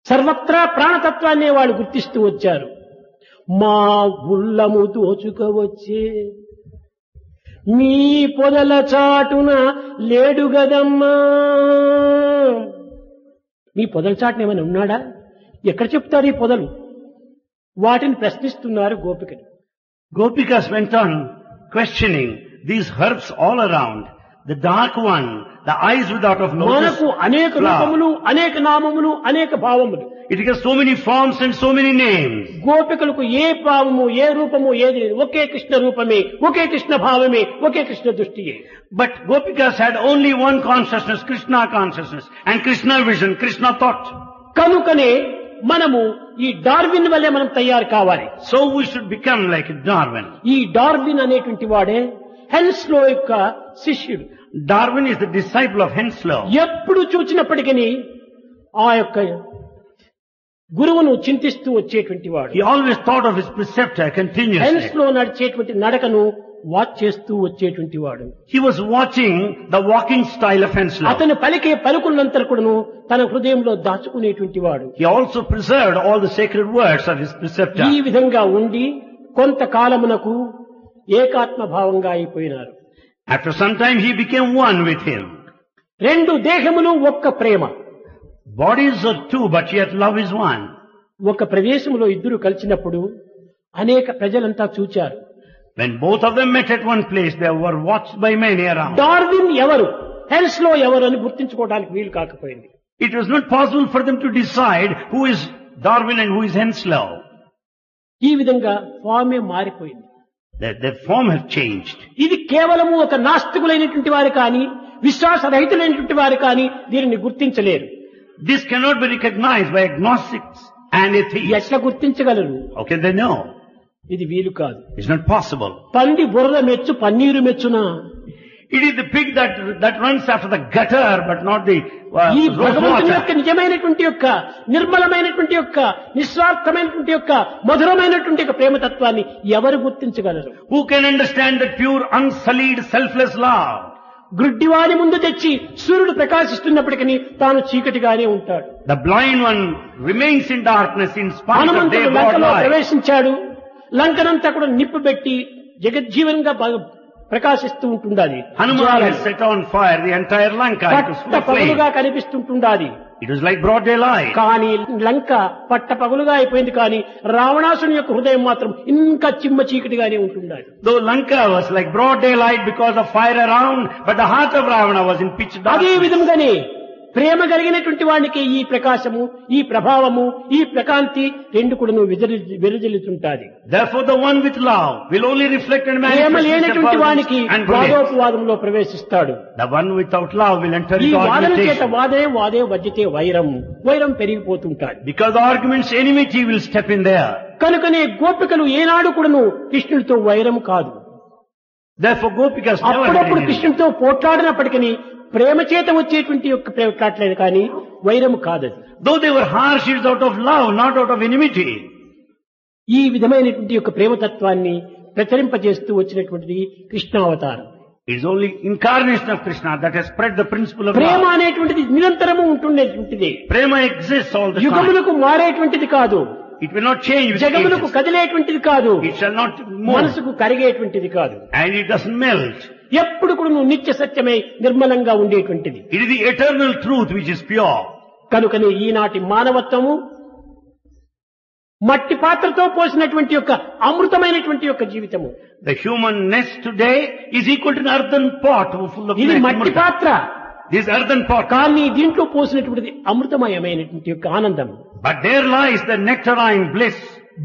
సర్వత్రా ప్రాణతత్వాన్నే వాళ్ళు గుర్తిస్తూ వచ్చారు. మా ఉల్లము దోచుకోవచ్చే, మీ పొదల చాటున లేడు గదమ్మా. మీ పొదల చాటున ఏమైనా ఉన్నాడా? ఎక్కడ చెప్తారు ఈ పొదలు? వాటిని ప్రశ్నిస్తున్నారు గోపికలు. Gopikas went on questioning these herbs all around. The dark one, the eyes without of lotus మనకు అనేక flower. రూపములు, అనేక నామములు, అనేక భావములు. It has so many forms and so many names. గోపికలకు ఏ భావము, ఏ రూపము ఏది లేదు. ఒకే కృష్ణ రూపమే, ఒకే కృష్ణ భావమే, ఒకే Krishna దృష్టియే. But Gopikas had only one consciousness, Krishna consciousness, and Krishna vision, Krishna thought. కనుకనే మనము ఈ డార్విన్ వల్లే మనం తయారు కావాలి. So we should become like Darwin. ఈ డార్విన్ అనేటువంటి వాడే హెన్స్లో యొక్క శిష్యుడు. Darwin is the disciple of Henslow. ఎప్పుడు చూచినప్పటికీ ఆ యొక్క గురువును చింతిస్తూ వచ్చేటువంటి వాడు. He always thought of his preceptor hence continuously. లో నడిచేటువంటి నడకను వాచ్ చేస్తూ వచ్చేటువంటి వాడు. He was watching the walking style of Henslow. అతను పలికే పలుకులంతా కూడాను తన హృదయంలో దాచుకునేటువంటి వాడు. He also preserved all the sacred words of his preceptor. ఈ విధంగా ఉండి కొంతకాలమునకు ఏకాత్మ భావంగా అయిపోయినారు. After some time he became one with him. రెండు దేహములు ఒక్క ప్రేమ. Bodies are two, but yet love is one. ఒక ప్రదేశంలో ఇద్దరు కలిసినప్పుడు అనేక ప్రజలంతా చూచారు. When both of them met at one place, they were watched by many around. Darwin ఎవరు, హెన్స్ లో ఎవరు అని గుర్తించుకోవడానికి వీలు కాకపోయింది. It was not possible for them to decide who is Darwin and who is Henslow. ఈ విధంగా ఫామే మారిపోయింది. Their form have changed. ఇది కేవలము ఒక నాస్తికులైనటువంటి వారు కానీ విశ్వాసరహితులైనటువంటి వారు కానీ దీనిని గుర్తించలేరు. This cannot be recognized by agnostics and atheists. ఎట్లా గుర్తించగలరు? How can they know? ఇది వీలు కాదు. It's not possible. పంది బురద మెచ్చు paneer మెచ్చునా? It is the pig that runs after the gutter, but not the ఈ rose భగవంతుని యొక్క water. నిజమైనటువంటి యొక్క నిర్మలమైనటువంటి యొక్క నిస్వార్థమైనటువంటి యొక్క మధురమైనటువంటి యొక్క ప్రేమతత్వాన్ని ఎవరు గుర్తించగలరు? Who can understand that pure, unsullied, selfless love? గ్రుడ్డివాని ముందు తెచ్చి సూర్యుడు ప్రకాశిస్తున్నప్పటికీ తాను చీకటిగానే ఉంటాడు. The blind one remains in darkness in spite of హనుమంతుడు their broad లంకలో light. ప్రవేశించాడు. లంకనంతా కూడా నిప్పు పెట్టి జగజ్జీవనంగా ప్రకాశిస్తూ ఉంటుండాలి. Hanuman has set on fire the entire Lanka. It was full పట్ట of flame. పగులుగా కనిపిస్తుంటుండాలి. It was like broad daylight. కానీ లంక పట్ట పగులుగా అయిపోయింది. కానీ రావణాసుని యొక్క హృదయం మాత్రం ఇంకా చిమ్మ చీకటిగానే ఉంటుండాలి. Though Lanka was like broad daylight because of fire around, but the heart of Ravana was in pitch అదే darkness. విధంగానే ప్రేమ కలిగినటువంటి వానికి ఈ ప్రకాశము, ఈ ప్రభావము, ఈ ప్రకాంతి రెండు కూడా విరజిల్లుతుంటాది. Therefore the one with love will only reflect and Prema manifest his లేనటువంటి వానికి abundance and brilliance. వాదోపవాదంలో ప్రవేశిస్తాడు. The one without love will enter ఈ into వాదన చేత argumentation. వాదే వజ్జితే వైరం పెరిగిపోతుంటాడు. Because the argument's enmity will step in there. కనుకనే గోపికలు ఏనాడు కూడాను కృష్ణుడితో వైరం కాదు. Therefore Gopikas never had అప్పుడప్పుడు any enemy. కృష్ణుడితో పోట్లాడినప్పటికీ ప్రేమ చేత వచ్చేటువంటి యొక్క పోట్లాడలేదు కానీ వైరము కాదది. Though they were harsh, it's out of love, not out of enmity. ఈ విధమైనటువంటి యొక్క ప్రేమతత్వాన్ని ప్రచరింపజేస్తూ వచ్చినటువంటిది కృష్ణావతారం. It's only incarnation of Krishna that has spread the principle of Prema love. అనేటువంటిది నిరంతరము ఉంటుండేటువంటిది. Prema exists all the time. యుగములకు మారేటువంటిది కాదు. It will not change with జగములకు ages. కదిలేటువంటిది కాదు. It shall not move. మనసుకు కరిగేటువంటిది కాదు. And it doesn't melt. ఎప్పుడు కూడా నువ్వు నిత్య సత్యమై నిర్మలంగా ఉండేటువంటిది. It is the eternal truth which is pure. కనుకనే ఈనాటి మానవత్వము మట్టి పాత్రతో పోసినటువంటి యొక్క అమృతమైనటువంటి యొక్క జీవితము. The human nest today is equal to an earthen pot full of ఇది milk. మట్టి పాత్ర. This earthen pot. కానీ దీంట్లో పోసినటువంటిది అమృతమయమైనటువంటి యొక్క ఆనందం. But there lies the nectarine bliss.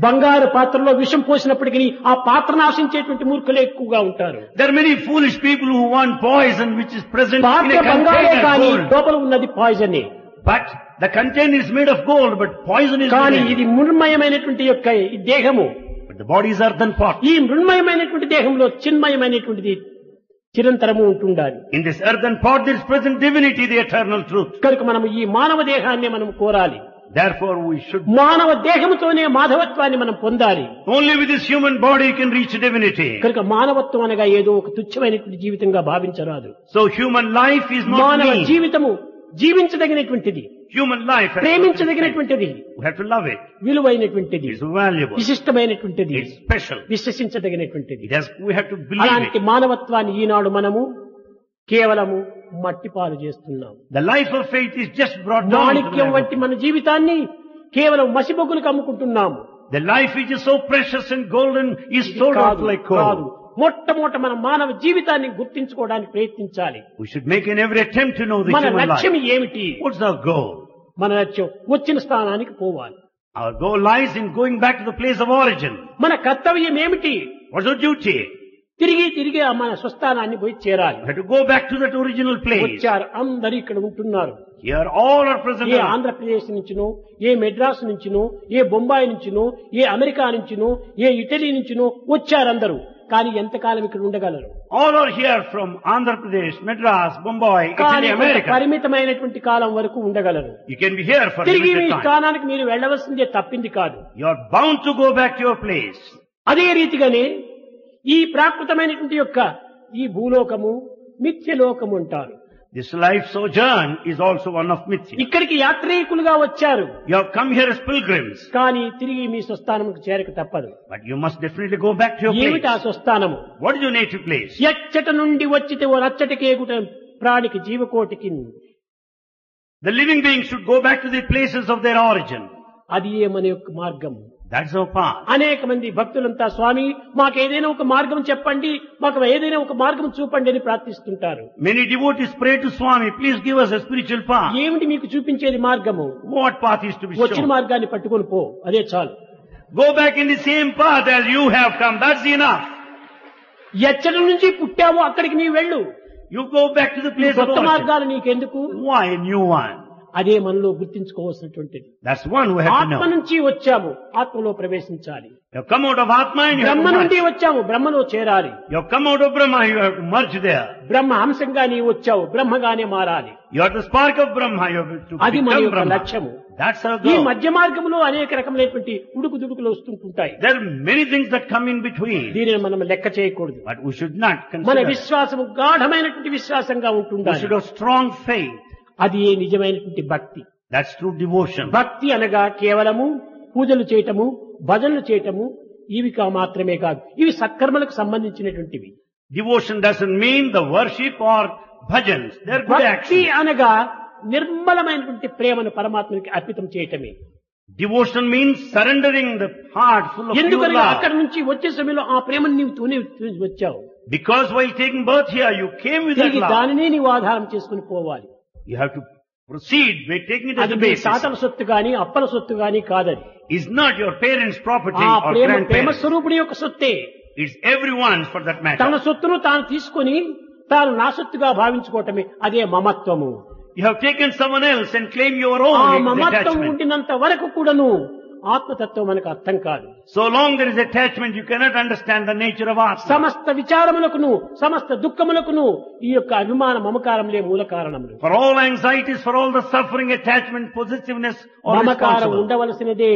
బంగారు పాత్రలో విషం పోసినప్పటికీ ఆ పాత్ర నాశించేటువంటి మూర్ఖులే ఎక్కువగా ఉంటారు. There are many foolish people who want poison which is present in పాత్ర a బంగారే container కానీ gold. లోపల ఉన్నది poison. But the container is made of gold, but poison is కానీ in it. ఇది మృణ్మయమైనటువంటి యొక్క ఈ దేహము. But the body is earthen pot. ఈ మృణ్మయమైనటువంటి దేహంలో చిన్మయమైనటువంటిది చిరంతరము ఉంటుండాలి. In this earthen pot there is present divinity, the eternal truth. కనుక మనం ఈ మానవ దేహాన్ని మనం కోరాలి. Therefore we should, మానవ దేహముతోనే మాధవత్వాన్ని మనం పొందాలి. only with this human body you can reach divinity. కనుక మానవత్వం అనగా ఏదో ఒక తుచ్చమైనటువంటి జీవితంగా భావించరాదు. So human life is not మానవ mean. జీవితము జీవించదగినటువంటిది, Human life has to be ప్రేమించదగినటువంటిది, respected. We have to love it. విలువైనటువంటిది, It's valuable. విశిష్టమైనటువంటిది, It's special. విశ్వసించదగినటువంటిది. We have to believe అలాంటి it. మానవత్వాన్ని ఈనాడు మనము కేవలము మట్టిపాలు చేస్తున్నాం. The life of faith is just brought down to Manikyam level. వంటి మన జీవితాన్ని కేవలం మసిబొగ్గులకు అమ్ముకుంటున్నాము. The life which is so precious and golden is ఇది sold out కాదు, like కాదు. coal. మొట్టమొదట మన మానవ జీవితాన్ని గుర్తించుకోవడానికి ప్రయత్నించాలి. We should make in every attempt to know the మన human లక్ష్యం life. ఏమిటి? What's our goal? మన లక్ష్యం వచ్చిన స్థానానికి పోవాలి. Our goal lies in going back to the place of origin. మన కర్తవ్యం ఏమిటి? What's our duty? తిరిగి ఆ మన స్వస్థానాన్ని పోయి చేరాలి. We have to go back to that original place. వచ్చారు, అందరూ ఇక్కడ ఉంటున్నారు. Here all are present. ఏ ఆంధ్రప్రదేశ్ నుంచినో, ఏ మెడ్రాస్ నుంచినో, ఏ బొంబాయి నుంచినో, ఏ అమెరికా నుంచినో, ఏ ఇటలీ నుంచినో వచ్చారు అందరూ. కానీ ఎంతకాలం ఇక్కడ ఉండగలరు? All are here from Andhra Pradesh, Madras, Bombay, కానీ Italy, America. పరిమితమైనటువంటి కాలం వరకు ఉండగలరు. You can be here for తిరిగి మీ limited time. స్థానానికి మీరు వెళ్ళవలసిందే, తప్పింది కాదు. You are bound to go back to your place. అదే రీతిగానే ఈ ప్రాకృతమైనటువంటి యొక్క ఈ భూలోకము మిథ్యలోకము అంటారు. This life sojourn is also one of mithya. ఇక్కడికి యాత్రికులుగా వచ్చారు, You have come here as pilgrims, కానీ తిరిగి మీ స్వస్థానముకు చేరక తప్పదు. but you must definitely go back to your ఏమిటి ఆ place. స్వస్థానము? What is your native place? ఎచ్చట నుండి వచ్చితే ఓ రచ్చటికేగుట ప్రాణికి జీవకోటికి, The living beings should go back to the places of their origin. అది ఏ మన యొక్క మార్గం. That's our path. అనేక మంది భక్తులంతా స్వామి మాకు ఏదైనా ఒక మార్గం చెప్పండి, మాకు ఏదైనా ఒక మార్గం చూపండి అని ప్రార్థిస్తుంటారు. Many devotees pray to Swami, please give us a spiritual path. ఏమిటి మీకు చూపించేది మార్గము? What path is to be వచ్చిన shown? మార్గాన్ని పట్టుకొని పో, అదే చాలు. Go back in the same path as you have come. That's enough. ఎచ్చటి నుంచి పుట్టావో అక్కడికి నీవు వెళ్ళు. You go back to the place of కొత్త origin. మార్గాలు నీకెందుకు? Why a new one? అదే మనలో గుర్తించుకోవాల్సినటువంటిది. That's one we have to ఆత్మ know. నుంచి వచ్చాము, ఆత్మలో ప్రవేశించాలి. You have come out of Atma and you have Brahma to నుండి merge. వచ్చాము, బ్రహ్మలో చేరాలి. You have come out of Brahma, you have to merge there. బ్రహ్మ అంశంగా నీవు వచ్చావు, బ్రహ్మగానే మారాలి. You are the spark of Brahma, you have to అది మన become యొక్క Brahma. లక్ష్యము. That's our ఈ goal. మధ్య మార్గంలో అనేక రకమైనటువంటి ఉడుకుదుడుకులు వస్తుంటుంటాయి. There are many things that come in between, దీనిని మనం లెక్క చేయకూడదు. but we should not మన consider. విశ్వాసము గాఢమైనటువంటి విశ్వాసంగా We ఉంటుండాలి. should have strong faith. అది ఏ నిజమైనటువంటి భక్తి. That's true devotion. భక్తి అనగా కేవలము పూజలు చేయటము, భజనలు చేయటము, ఇవి మాత్రమే కాదు. ఇవి సత్కర్మలకు సంబంధించినటువంటివి. Devotion doesn't mean the worship or bhajans. They're good భక్తి actions. అనగా నిర్మలమైనటువంటి ప్రేమను పరమాత్మకి అర్పితం చేయటమే. Devotion means surrendering the heart full of pure ఎందుకనగా అక్కడ love. నుంచి వచ్చే సమయంలో ఆ ప్రేమను నీవు తూనే వచ్చావు. Because while taking birth here, you came with that తిరిగి love. దానినే నీవు ఆధారం చేసుకుని పోవాలి. You have to proceed by taking it as అది a మీ basis. తాతల సొత్తు గాని అప్పల సొత్తు గాని కాదది. It's not your parents' property ఆ or ప్రేమ grandparents. స్వరూపుడి యొక్క సొత్తే. It's everyone's for that తన matter. సొత్తును తాను తీసుకొని తాను నా సొత్తుగా భావించుకోవటమే అదే మమత్వము. You have taken someone else and claim your own ఆ with మమత్వం attachment. ఉండినంత వరకు కూడాను ఆత్మతత్వం మనకు అర్థం కాదు. So long there is attachment, you cannot understand the nature of Atma. సమస్త విచారములకును సమస్త దుఃఖములకును ఈ యొక్క అభిమాన మమకారములే మూల కారణములు. For all anxieties, for all the suffering, attachment, possessiveness, or మమకారం responsible. ఉండవలసినదే,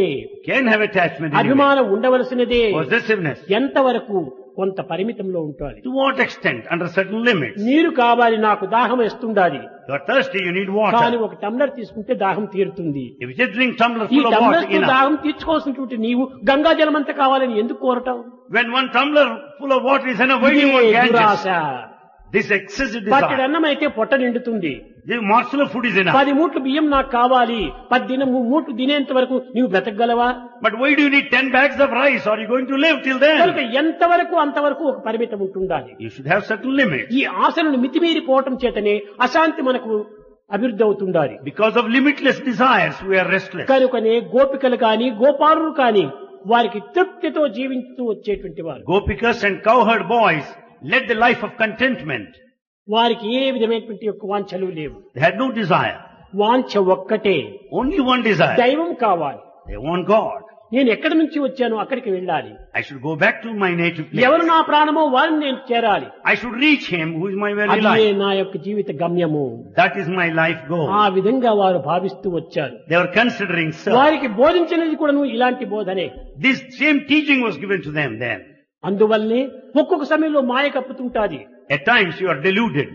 Can have attachment anyway. అభిమానం ఉండవలసినదే. Possessiveness. ఎంతవరకు? కొంత పరిమితంలో ఉంటుంది. To what extent? Under certain limits. నీరు కావాలి, నాకు దాహం వేస్తుండాలి. You are thirsty, you need కానీ water. ఒక టంబ్లర్ తీసుకుంటే దాహం తీరుతుంది. If you just drink tumbler ఈ full of tumbler water, enough. దాహం తీర్చుకోవాల్సినటువంటి నీవు గంగా జలం అంతా కావాలని ఎందుకు కోరటం? When one tumbler full of water is enough, why do you ఇదే want దురాశ. Ganges? This excessive పట్టెడు desire. అన్నం అయితే పొట్ట నిండుతుంది. The morsel of food is enough. 10 మూట్లు బియ్యం నాకు కావాలి, 10 మూట్లు తినేంత వరకు నీవు బ్రతకగలవా? But why do you need 10 bags of rice? Are you going to live till కనుక then? ఎంతవరకు అంతవరకు ఒక పరిమితం ఉంటుండాలి. You should have certain limits. ఈ ఆశలను మితిమీరిపోవటం చేతనే అశాంతి మనకు అభివృద్ధి అవుతుండాలి. Because of limitless desires, we are restless. కనుకనే గోపికలు కాని గోపాలులు కాని వారికి తృప్తితో జీవించుతూ వచ్చేటువంటి వారు. Gopikas and cowherd boys led the life of contentment. వారికి ఏ విధమైనటువంటి యొక్క వాంఛలు లేవు. They had no desire. వాంఛ ఒక్కటే, Only one desire. దైవం కావాలి. They want God. నేను ఎక్కడి నుంచి వచ్చానో అక్కడికి వెళ్ళాలి. I should go back to my native place. ఎవరు నా ప్రాణమో వారిని నేను చేరాలి. I should reach Him who is my very అదే life. నా యొక్క జీవిత గమ్యము. That is my life goal. ఆ విధంగా వారు భావిస్తూ వచ్చారు. They were considering, sir. వారికి బోధించినది కూడాను ఇలాంటి బోధనే. This same teaching was given to them then. అందువల్లనే ఒక్కొక్క సమయంలో మాయ కప్పుతుంటాది. At times you are deluded.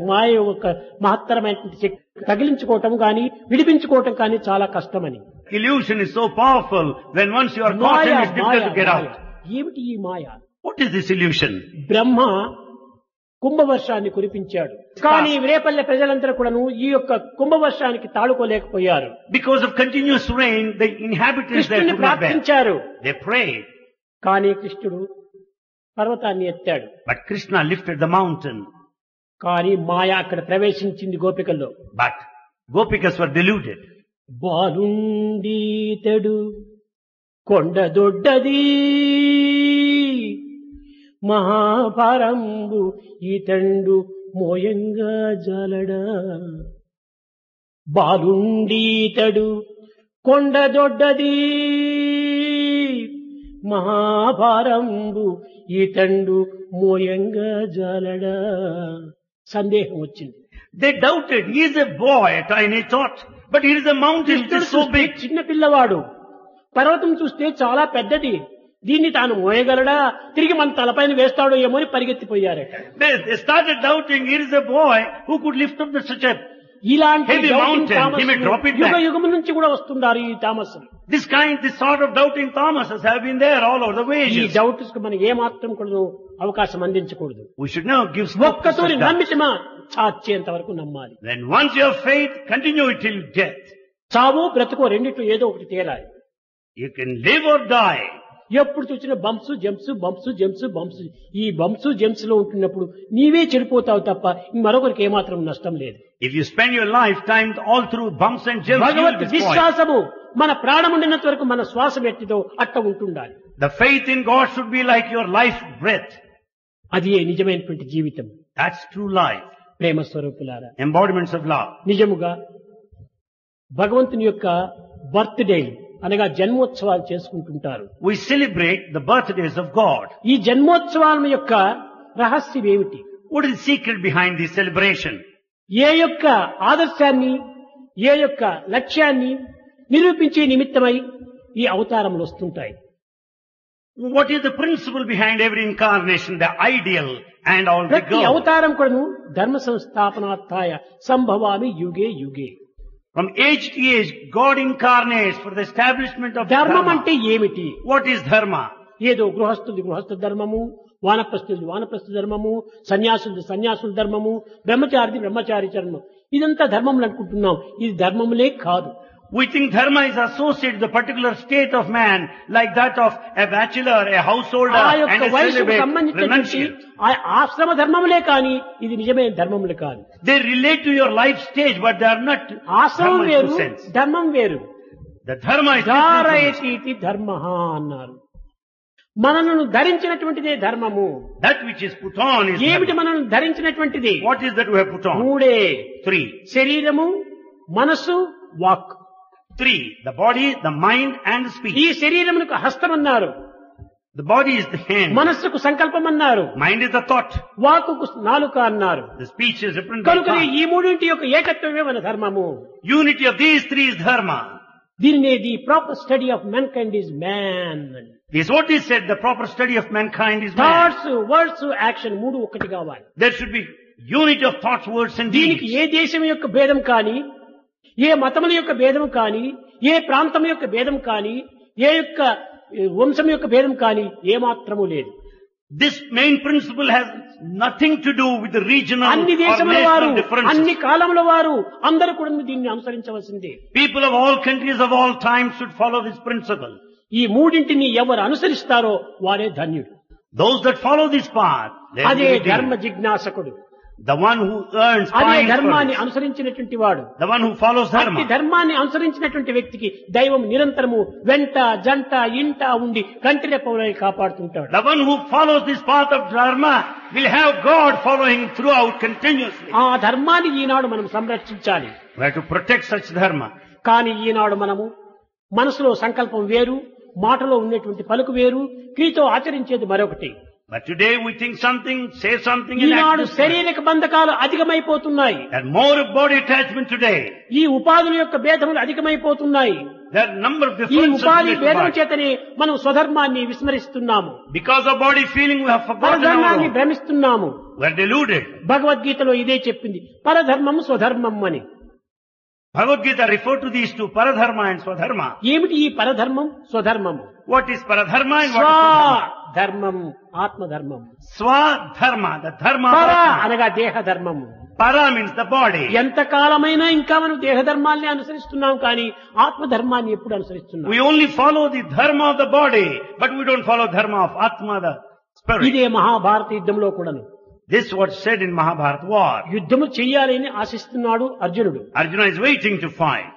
మాయ ఒక మహత్తరమైనటువంటి శక్తి. తగిలించుకోవటం గాని విడిపించుకోవటం కానీ చాలా కష్టమని. Illusion is so powerful when once you are caught Maya and it's difficult to get Maya. out. ఏమిటి ఈ మాయ? What is this illusion? బ్రహ్మ కుంభవర్షాన్ని కురిపించాడు. కానీ రేపల్లె ప్రజలందరూ కూడాను ఈ యొక్క కుంభవర్షానికి తాళుకోలేకపోయారు. Because of continuous rain, the inhabitants there కృష్ణుని could not bear. ప్రార్థించారు. They prayed. కానీ కృష్ణుడు పర్వతాన్ని ఎత్తాడు. But Krishna lifted the mountain. కానీ మాయ అక్కడ ప్రవేశించింది గోపికల్లో. But Gopikas were deluded. బాలుండీతడు కొండ దొడ్డది మహాభారంబు ఈతండు మోయంగా జాలడా బాలుండీతడు కొండదొడ్డది మహాభారంబు ఈతండు మోయంగా జాలడా. సందేహం వచ్చింది. They doubted. He is a boy, a tiny tot. But here is a mountain which is so big. చిన్న పిల్లవాడు, పర్వతం చూస్తే చాలా పెద్దది, దీన్ని తాను మోయగలడా, తిరిగి మన తలపైన వేస్తాడో ఏమో అని పరిగెత్తిపోయారట. They started doubting. Here is a boy who could lift up such a ఇలాంటి heavy mountain. He may drop it యుగ back. యుగము నుంచి కూడా వస్తున్నారు ఈ Thomas. This sort of doubting Thomases have been there all over the ఈ ages. డౌట్స్ కు మనం ఏ మాత్రం కూడా అవకాశం అందించకూడదు. We should now give scope to ఒక్కతోని such doubts. నమ్మితమా చాచేంత వరకు నమ్మాలి. Then once you have faith, continue it till death. చావు బ్రతుకో రెండిట్లో ఏదో ఒకటి తేలాలి. You can live or die. ఎప్పుడు చూసిన bumps jumps bumps jumps bumps. ఈ బంప్స్ జంప్స్ లో ఉంటున్నప్పుడు నీవే చెడిపోతావు తప్ప మరొకరికి ఏమాత్రం నష్టం లేదు. If you spend your lifetime all through bumps and jumps, you will Bhagwat be spoiled. విశ్వాసము మన ప్రాణం ఉండినంత వరకు మన శ్వాస ఎట్టిదో అట్ట ఉంటుండాలి. The faith in God should be like your life breath. అది నిజమైనటువంటి జీవితం. That's true life. ప్రేమ స్వరూపులారా, Embodiments of love. నిజముగా భగవంతుని యొక్క బర్త్డే అనగా జన్మోత్సవాలు చేసుకుంటుంటారు. We celebrate the birthdays of God. ఈ జన్మోత్సవాల యొక్క రహస్యం ఏమిటి? What is the secret behind this celebration? ఏ యొక్క ఆదర్శాన్ని, ఏ యొక్క లక్ష్యాన్ని నిరూపించే నిమిత్తమై ఈ అవతారములు వస్తుంటాయి. What is the principle behind every incarnation, the ideal and all the ప్రతి goal? అవతారం కూడాను ధర్మ సంస్థాపనార్థాయ సంభవామి యుగే యుగే. From age to age, God incarnates for the establishment of ధర్మం dharma. అంటే ఏమిటి? What is dharma? ఏదో గృహస్థుది గృహస్థ ధర్మము, వానప్రస్థుది వానప్రస్థ ధర్మము, సన్యాసులది సన్యాసుల ధర్మము, బ్రహ్మచారిది బ్రహ్మచారి ధర్మం. ఇదంతా ధర్మములు అనుకుంటున్నాం. ఇది ధర్మములే కాదు. We think dharma is associated with a particular state of man, like that of a bachelor, a householder, ఆ and యొక్క a వయసుకు celibate సంబంధించినటువంటి renunciant. ఆ ఆశ్రమ ధర్మములే కాని ఇది నిజమైన ధర్మములు కాదు. They relate to your life stage, but they are not ఆశ్రమం dharma in వేరు, true sense. ధర్మం వేరు. The dharma is different from this. ధారయతి ధర్మ అన్నారు. మనను ధరించినటువంటిదే ధర్మము. That which is put on is ఏమిటి dharma. మనల్ని ధరించినటువంటిది? What is that we have put on? మూడే. 3. శరీరము, మనస్సు, walk. 3. The body, the mind and the ఈ speech. శరీరమునకు హస్తం అన్నారు, The body is the hand. మనస్సుకు సంకల్పం అన్నారు, Mind is the thought. వాకుకు నాలుక అన్నారు. The speech is represented by కనుక tongue. ఈ మూడింటి యొక్క ఏకత్వమే మన ధర్మము. Unity of these 3 is dharma. దీనినే the proper study of men kind is man. This is what is said, the proper study of mankind is man. Thoughts, words, action మూడు ఒకటి కావాలి. There should be unity of thoughts, words and దీనికి deeds. ఏ దేశం యొక్క భేదం కానీ, ఏ మతముల యొక్క భేదం కానీ, ఏ ప్రాంతం యొక్క భేదం కానీ, ఏ యొక్క వంశం యొక్క భేదం కానీ ఏమాత్రము లేదు. This main principle has nothing to do with the regional or అన్ని దేశముల వారు, national differences. అన్ని కాలముల వారు అందరూ కూడా దీన్ని అనుసరించవలసిందే. People of all countries of all times should follow this principle. ఈ మూడింటిని ఎవరు అనుసరిస్తారో వారే ధన్యుడు. Those that follow this path, they will అదే be redeemed. ధర్మ జిజ్ఞాసకుడు. The one who earns అదే fines for ధర్మాన్ని this. అనుసరించినటువంటి వాడు. The one who follows అట్టి dharma. ధర్మాన్ని అనుసరించినటువంటి వ్యక్తికి దైవం నిరంతరము వెంట జంట ఇంట ఉండి కంటిరెప్పవలై కాపాడుతుంటాడు. The one who follows this path of dharma will have God following throughout continuously. ఆ ధర్మాన్ని ఈనాడు మనం సంరక్షించాలి. We have to protect such dharma. కానీ ఈనాడు మనము మనసులో సంకల్పం వేరు, మాటలో ఉన్నటువంటి పలుకు వేరు, క్రియతో ఆచరించేది మరొకటి. But today we think something, say something, and Eenadu act different. శారీరక బంధకాలు అధికమైపోతున్నాయి. There are more body attachment today. ఈ ఉపాధుల యొక్క భేదములు అధికమైపోతున్నాయి. There are number of ఈ differences ఉపాధి related to భేదం body. చేతనే మనం స్వధర్మాన్ని విస్మరిస్తున్నాము, Because of body feeling we have forgotten our పరధర్మాన్ని own. భ్రమిస్తున్నాము. We are deluded. భగవద్గీతలో ఇదే చెప్పింది, పరధర్మం స్వధర్మం అని. Bhagavad Gita referred to these two, paradharma and swadharma. ఏమిటి ఈ పరధర్మం స్వధర్మం? What is paradharma and what is swadharma? స్వధర్మం ఆత్మధర్మం. Swadharma, the dharma of పర Atma. అనగా దేహధర్మము. Para means the body. ఎంత కాలమైనా ఇంకా మనం దేహధర్మాన్ని అనుసరిస్తున్నాం కానీ ఆత్మధర్మాన్ని ఎప్పుడు అనుసరిస్తున్నాం? We only follow the dharma of the body, but we don't follow dharma of Atma, the spirit. ఇదే మహాభారత యుద్ధంలో కూడాను. This was said in Mahabharata war. యుద్ధము చెయ్యాలని ఆశిస్తున్నాడు అర్జునుడు. Arjuna is waiting to fight.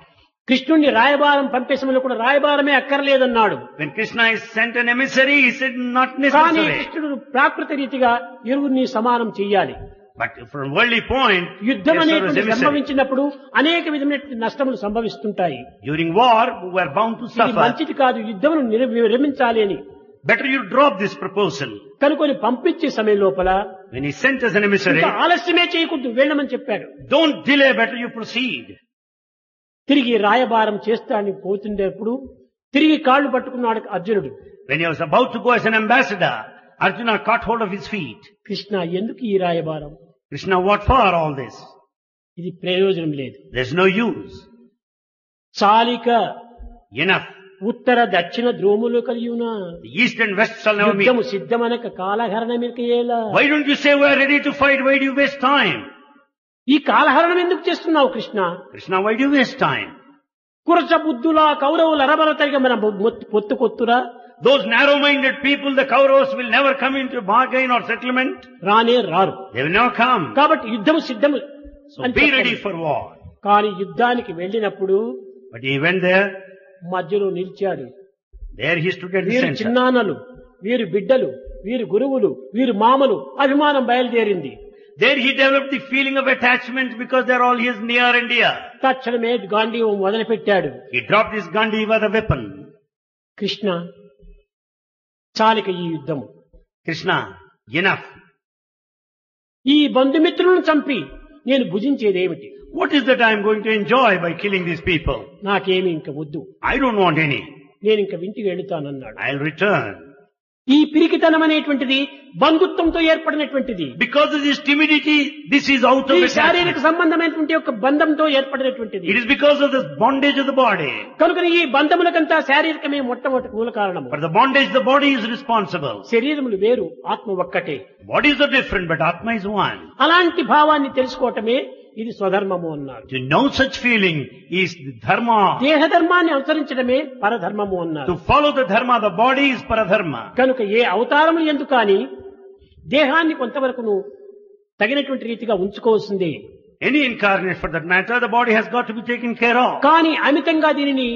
కృష్ణుణ్ణి రాయబారం పంపే సమయంలో కూడా రాయబారమే అక్కర్లేదన్నాడు. When Krishna is sent an emissary, he said not కానీ necessary. కృష్ణుడు ప్రాకృత రీతిగా ఇరువురిని సమానం చెయ్యాలి. But from worldly point, యుద్ధం yes, sir, was అనేటువంటి emissary. సంభవించినప్పుడు అనేక విధమైనటువంటి నష్టములు సంభవిస్తుంటాయి. During war, we are bound to ఇది suffer. మంచిది కాదు, యుద్ధమును విరమించాలి అని Better you drop this proposal. కనుకొని పంపించే సమయం లోపల When he sent as an emissary, ఇంకా ఆలస్యమే చేయకూడదు, వెళ్ళమని చెప్పాడు. don't delay, better you proceed. తిరిగి రాయబారం చేస్తాడని పోతుండేప్పుడు తిరిగి కాళ్ళు పట్టుకున్నాడు అర్జునుడు. When he was about to go as an ambassador, Arjuna caught hold of his feet. Krishna, ఎందుకు ఈ రాయబారం? Krishna, what for all this? ఇది ప్రయోజనం లేదు. There's no use. చాలిక Enough. ఉత్తర దక్షిణ ధ్రువములు కలియునా The east and west shall never meet. యుద్ధము సిద్ధమనక కాలహరణమికేలా. Why don't you say we are ready to fight? Why do you waste time? ఈ కాలహరణం ఎందుకు చేస్తున్నావు Krishna? Krishna, why do you waste time? కురచ బుద్ధులా కౌరవులు అరబరతరిగా మన పొత్తు కొత్తురా. Those narrow-minded people, the Kauravas, will never come into bargain or settlement. రానే రారు. They will never come. కాబట్టి యుద్ధము సిద్ధము So అని be చెప్పాడు. ready for war. కానీ యుద్ధానికి వెళ్ళినప్పుడు But he went there. మధ్యలో నిలిచాడు. There he stood at the వీరు center. చిన్నాన్నలు, వీరు బిడ్డలు, వీరు గురువులు, వీరు మామలు, అభిమానం బయలుదేరింది. There he developed the feeling of attachment because they're all his near and dear. తక్షణమే గాంధీవం మొదలుపెట్టాడు. He dropped his Gandiva, the weapon. Krishna, చాలిక ఈ యుద్ధము. Krishna, enough. ఈ బంధుమిత్రులను చంపి నేను భుజించేదేమిటి? What is that I am going to enjoy by killing these people? నాకేమి ఇంక వద్దు, I don't want any. నేను ఇంక ఇంటికి వెళుతానన్నాడు. I'll return. ఈ పిరికితనం అనేటువంటిది బంధుత్వంతో ఏర్పడినటువంటిది. Because of this timidity, this is out ఈ of శారీరక attachment. సంబంధమైనటువంటి యొక్క బంధంతో ఏర్పడినటువంటిది. It is because of this bondage of the body. కనుక ఈ బంధములకంతా శారీరకమే మొట్టమొదటి మూల కారణము. For the bondage, the body is responsible. శరీరములు వేరు, ఆత్మ ఒక్కటే. Bodies are different, but Atma is one. అలాంటి భావాన్ని తెలుసుకోవటమే ఇది స్వధర్మము అన్నారు. To know such feeling is the dharma. దేహధర్మాన్ని అనుసరించడమే పరధర్మము అన్నారు. To follow the dharma, the body is paradharma. కనుక ఏ అవతారములు ఎందుకు కానీ దేహాన్ని కొంతవరకును తగినటువంటి రీతిగా ఉంచుకోవాల్సిందే. Any incarnate for that matter, the body has got to be taken care of. కానీ అమితంగా దీనిని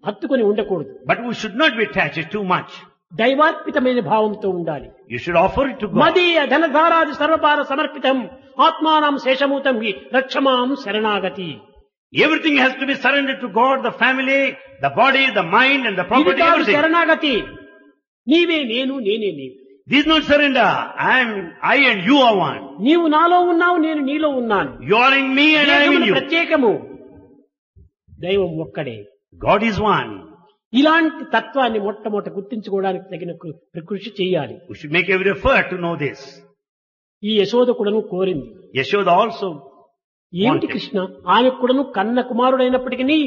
హత్తుకొని ఉండకూడదు. But we should not be attached too much. దైవార్పితమైన భావంతో ఉండాలి. You should offer it to God. మదీయ ధనధారాది సర్వపార సమర్పితం ఆత్మానం శేషమూతం హి రక్షమాం శరణాగతి. Everything has to be surrendered to God, the family, the body, the mind and the ఇది property, కాదు everything. శరణాగతి. నీవే నేను, నేనే నీవు. This is not surrender. I and you are one. నీవు నాలో ఉన్నావు, నేను నీలో ఉన్నాను. You are in me and I am in దేహములు you. ప్రత్యేకము, దైవం ఒక్కడే. God is one. ఇలాంటి తత్వాన్ని మొట్టమొదట గుర్తించుకోవడానికి తగిన కృషి చేయాలి. We should make every effort to know this. ఈ యశోద కూడాను కోరింది. Yashoda also ఏమిటి wanted. కృష్ణ, ఆమె కూడాను కన్న కుమారుడైనప్పటికీ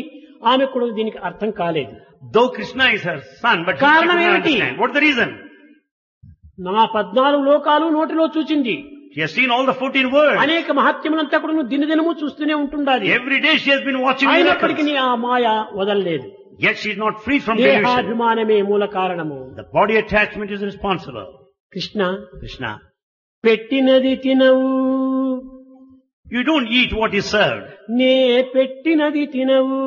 ఆమె కూడా దీనికి అర్థం కాలేదు. Though Krishna is her son, but she could కారణం not ఏమిటి? understand. What is the reason? నా 14 లోకాలు నోటిలో చూచింది. She has seen all the 14 words. అనేక మహత్యములంతా కూడా దినదినము చూస్తూనే ఉంటుండాలి. Every day she has been watching అయినప్పటికీ miracles. ఆ మాయ వదలలేదు. Yet she is not free from delusion. దేహాభిమానమే మూల కారణము. The body attachment is responsible. Krishna, Krishna, పెట్టినది తినవు, you don't eat what is served. నే పెట్టినది తినవు.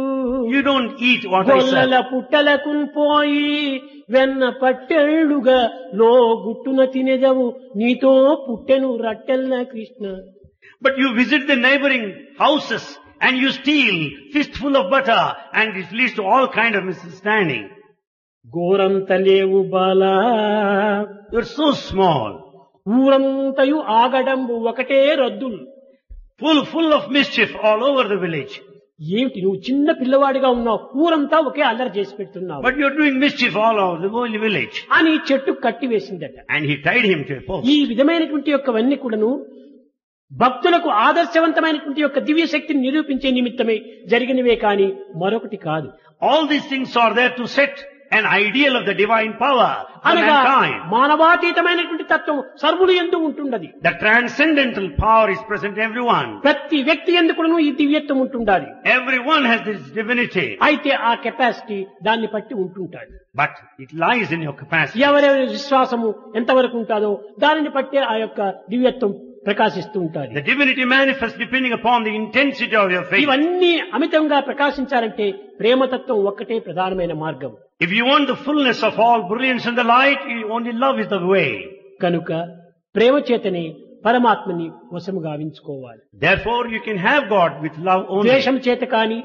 You don't eat what I గొల్లల serve. పుట్టలకు పోయి వెన్న పట్టెళ్ళుగా లో గుట్టున తినెదవు, నీతో పుట్టెను రట్టెల్ల Krishna. But you visit the neighboring houses and you steal fistful of butter and it leads to all kind of misunderstanding. గోరంత లేవు బాలా, You're so small, ఊరంతయు ఆగడంబు ఒకటే రద్దులు. full of mischief all over the village. ఏమిటి నువ్వు చిన్న పిల్లవాడిగా ఉన్నావు, ఊరంతా ఒకే అల్లరి చేసి పెడుతున్నావు But you're doing mischief all over the whole village. అని చెట్టు కట్టి వేసిందట. And he tied him to a post. ఈ విధమైనటువంటి యొక్కవన్నీ కూడాను భక్తులకు ఆదర్శవంతమైనటువంటి యొక్క దివ్య శక్తిని నిరూపించే నిమిత్తమే జరిగినవే కాని మరొకటి కాదు. All these things are there to set an ideal of the divine power for అనగా mankind. మానవాతీతమైనటువంటి తత్వం సర్వులు యందు ఉంటుండది. The transcendental power is present in everyone. ప్రతి వ్యక్తి యందు కూడాను ఈ దివ్యత్వం ఉంటుండాలి. Everyone has this divinity. అయితే ఆ కెపాసిటీ దాన్ని బట్టి ఉంటుంటాడు. But it lies in your capacity. ఎవరెవరి విశ్వాసము ఎంతవరకు ఉంటుందో దానిని బట్టే ఆ యొక్క దివ్యత్వం ప్రకాశిస్తూ ఉంటాయి. The divinity manifests depending upon the intensity of your faith. ఇవన్నీ అమితంగా ప్రకాశించాలంటే ప్రేమతత్వం ఒక్కటే ప్రధానమైన మార్గం. If you want the fullness of all brilliance and the light, only love is the way. కనుక ప్రేమ చేతని పరమాత్మని వశము గావించుకోవాలి. Therefore you can have God with love only. ద్వేషం చేత కాని,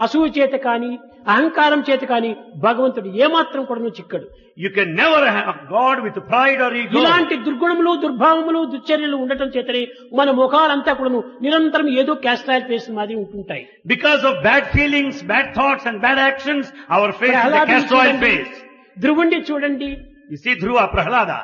అసూయ చేత కాని, అహంకారం చేత కాని భగవంతుడు ఏమాత్రం కూడా చిక్కడు. You can never have God with pride or ego. ఇలాంటి దుర్గుణములు, దుర్భావములు, దుశ్చర్యలు ఉండటం చేతనే మన ముఖాలంతా కూడా నిరంతరం ఏదో క్యాస్ట్రాయిల్ ఫేస్ మాది ఉంటుంటాయి. Because of bad feelings, bad thoughts and bad actions, our face is a castor oil face. ధ్రువుణ్ణి చూడండి, You see Dhruva, Prahlada,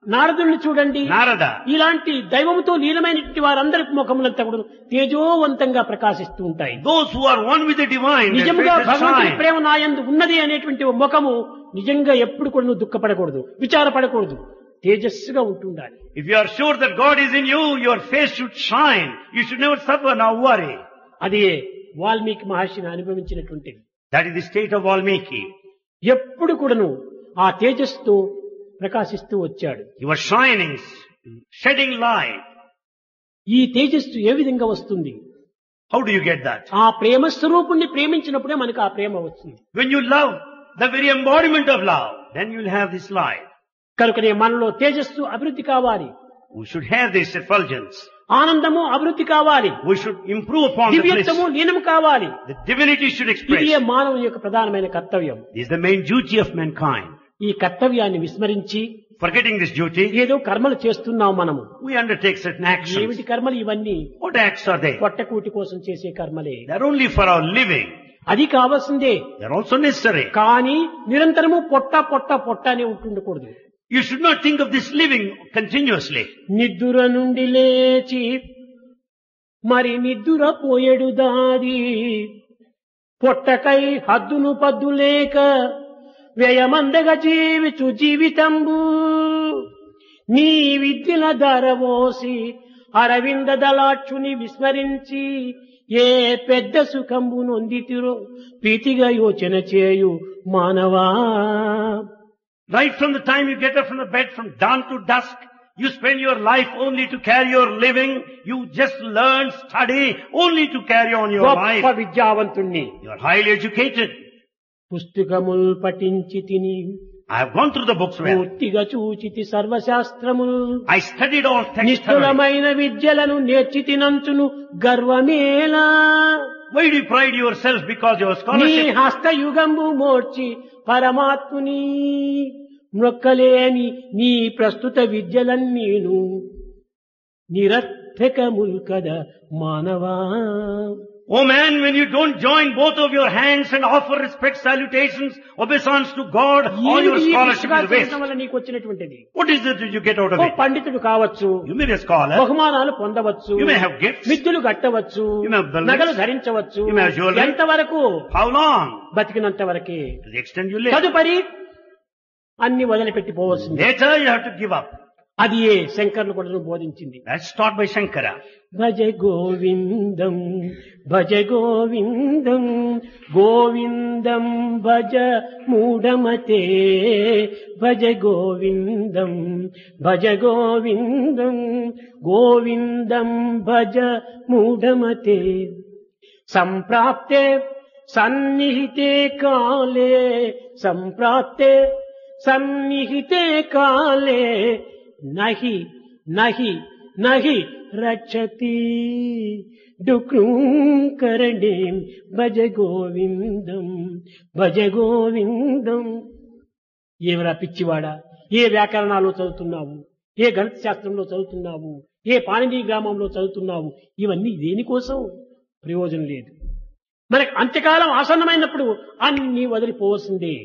నారదుల్ని చూడండి, Narada. ఇలాంటి దైవముతో లీనమైనటువంటి వారందరి ముఖములంతా కూడా తేజోవంతంగా ప్రకాశిస్తూ ఉంటాయి. Those who are one with the divine, their నిజంగా faces భగవంతుని shine. ప్రేమ నాయందు ఉన్నది అనేటువంటి ముఖము నిజంగా ఎప్పుడు కూడా నువ్వు దుఃఖపడకూడదు, విచారపడకూడదు, తేజస్సుగా ఉంటుండాలి. If you are sure that God is in you, your face should shine. You should never suffer nor worry. అదే వాల్మీకి మహర్షిని అనుభవించినటువంటిది. That is the state of Valmiki. ఎప్పుడు కూడాను ఆ తేజస్సుతో ప్రకాశిస్తూ వచ్చాడు. He was shining, shedding light. ఈ తేజస్సు ఏ విధంగా వస్తుంది? How do you get that? ఆ ప్రేమ స్వరూపుణ్ణి ప్రేమించినప్పుడే మనకు ఆ ప్రేమ వస్తుంది. When you love the very embodiment of love, then you will have this light. కనుకనే మనలో తేజస్సు అభివృద్ధి కావాలి, We should have this effulgence. ఆనందము అభివృద్ధి కావాలి, We should improve upon the bliss. దివ్యత్వము లీనము కావాలి. The divinity should ఇది express. మానవుని యొక్క ప్రధానమైన కర్తవ్యం. This is the main duty of mankind. ఈ కర్తవ్యాన్ని విస్మరించి Forgetting this duty, ఏదో కర్మలు చేస్తున్నాం మనము. we undertake certain actions. ఏమిటి కర్మలు ఇవన్నీ? What acts are they? పొట్టకూటి కోసం చేసే కర్మలే. They are only for our living. అది కావాల్సిందే, They are also necessary. కానీ నిరంతరము పొట్ట పొట్ట పొట్ట అనే ఉంటుండకూడదు. You should not think of this living continuously. నిద్దుర నుండి లేచి మరి నిద్దుర పోయేడు దారి, పొట్టకై హద్దును పద్దు లేక వ్యయమందగ జీవిచు జీవితంబు, నీ విద్యల ధరవోసి అరవింద దళాక్షుని విస్మరించి ఏ పెద్ద సుఖంబు నొందితిరో ప్రీతిగా యోచన చేయు మానవా. Right from the time you get up from the bed from dawn to dusk, you spend your life only to carry your living. You just learn, study only to carry on your గొప్ప life. విద్యావంతుణ్ణి, You are highly educated. పుస్తకముల్ పఠించి తిని I have gone through the books well. పూర్తిగా చూచితి సర్వశాస్త్రములు, I studied all texts thoroughly. నిష్ఠులమైన విద్యలను నేర్చి తినంచును గర్వమేలా. Why do you pride yourself because your నీ scholarship? హస్తయుగంబు మోర్చి పరమాత్ముని మొక్కలేని నీ ప్రస్తుత విద్యలన్నీను నిరర్థకముల్ కదా మానవా. Oh man, when you don't join both of your hands and offer respect, salutations, obeisance to God, all your ఏమిటి ఈ scholarship పుస్తకాలు is waste. చదవడం వల్ల నీకు వచ్చినటువంటిది? What is it that you get out of oh it? పండితుడు కావచ్చు, You may be a scholar. బహుమానాలు పొందవచ్చు, You may have gifts. మిద్దులు కట్టవచ్చు, You may have buildings. నగలు ధరించవచ్చు. You may have jewelry. ఎంతవరకు? How long? బతికినంత వరకే. To the extent you live. తదుపరి అన్ని వదిలిపెట్టి పోవలసింది. Later you have to give up. అది ఏ శంకర్లు కూడా బోధించింది. That's taught by Shankara. భజ గోవిందం భజ గోవిందం గోవిందం భజ మూఢమతే, భజ గోవిందం భజ గోవిందం గోవిందం భజ మూఢమతే. సంప్రాప్తే సన్నిహితే కాలే, సంప్రాప్తే సన్నిహితే కాలే నహి నహి నహి రక్షతి డుక్రూంకరణేం భజ గోవిందం భజ గోవిందం. ఏమరా పిచ్చివాడా, ఏ వ్యాకరణాలు చదువుతున్నావు, ఏ గణిత శాస్త్రంలో చదువుతున్నావు, ఏ పాణిని గ్రామంలో చదువుతున్నావు, ఇవన్నీ దేనికోసం? ప్రయోజనం లేదు. మనకు అంత్యకాలం ఆసన్నమైనప్పుడు అన్ని వదిలిపోవలసిందే.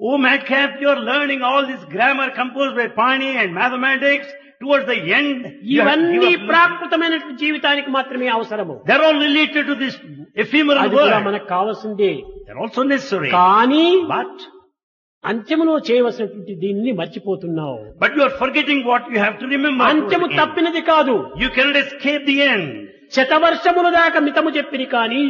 Oh madcap, you are learning all this grammar composed by Pani and mathematics. Towards the end, you have to ఇవన్నీ give up. ప్రాకృతమైనటువంటి జీవితానికి మాత్రమే అవసరము. They're all related to this ephemeral అది కూడా world. మనకు కావాల్సిందే. They're also necessary. కానీ But అంత్యములో చేయవలసినటువంటి దీన్ని మర్చిపోతున్నావు. you are forgetting what you have to remember. అంత్యము towards the end. తప్పినది కాదు. You cannot escape the end. శతవర్షముల దాకా మితము చెప్పిరి కానీ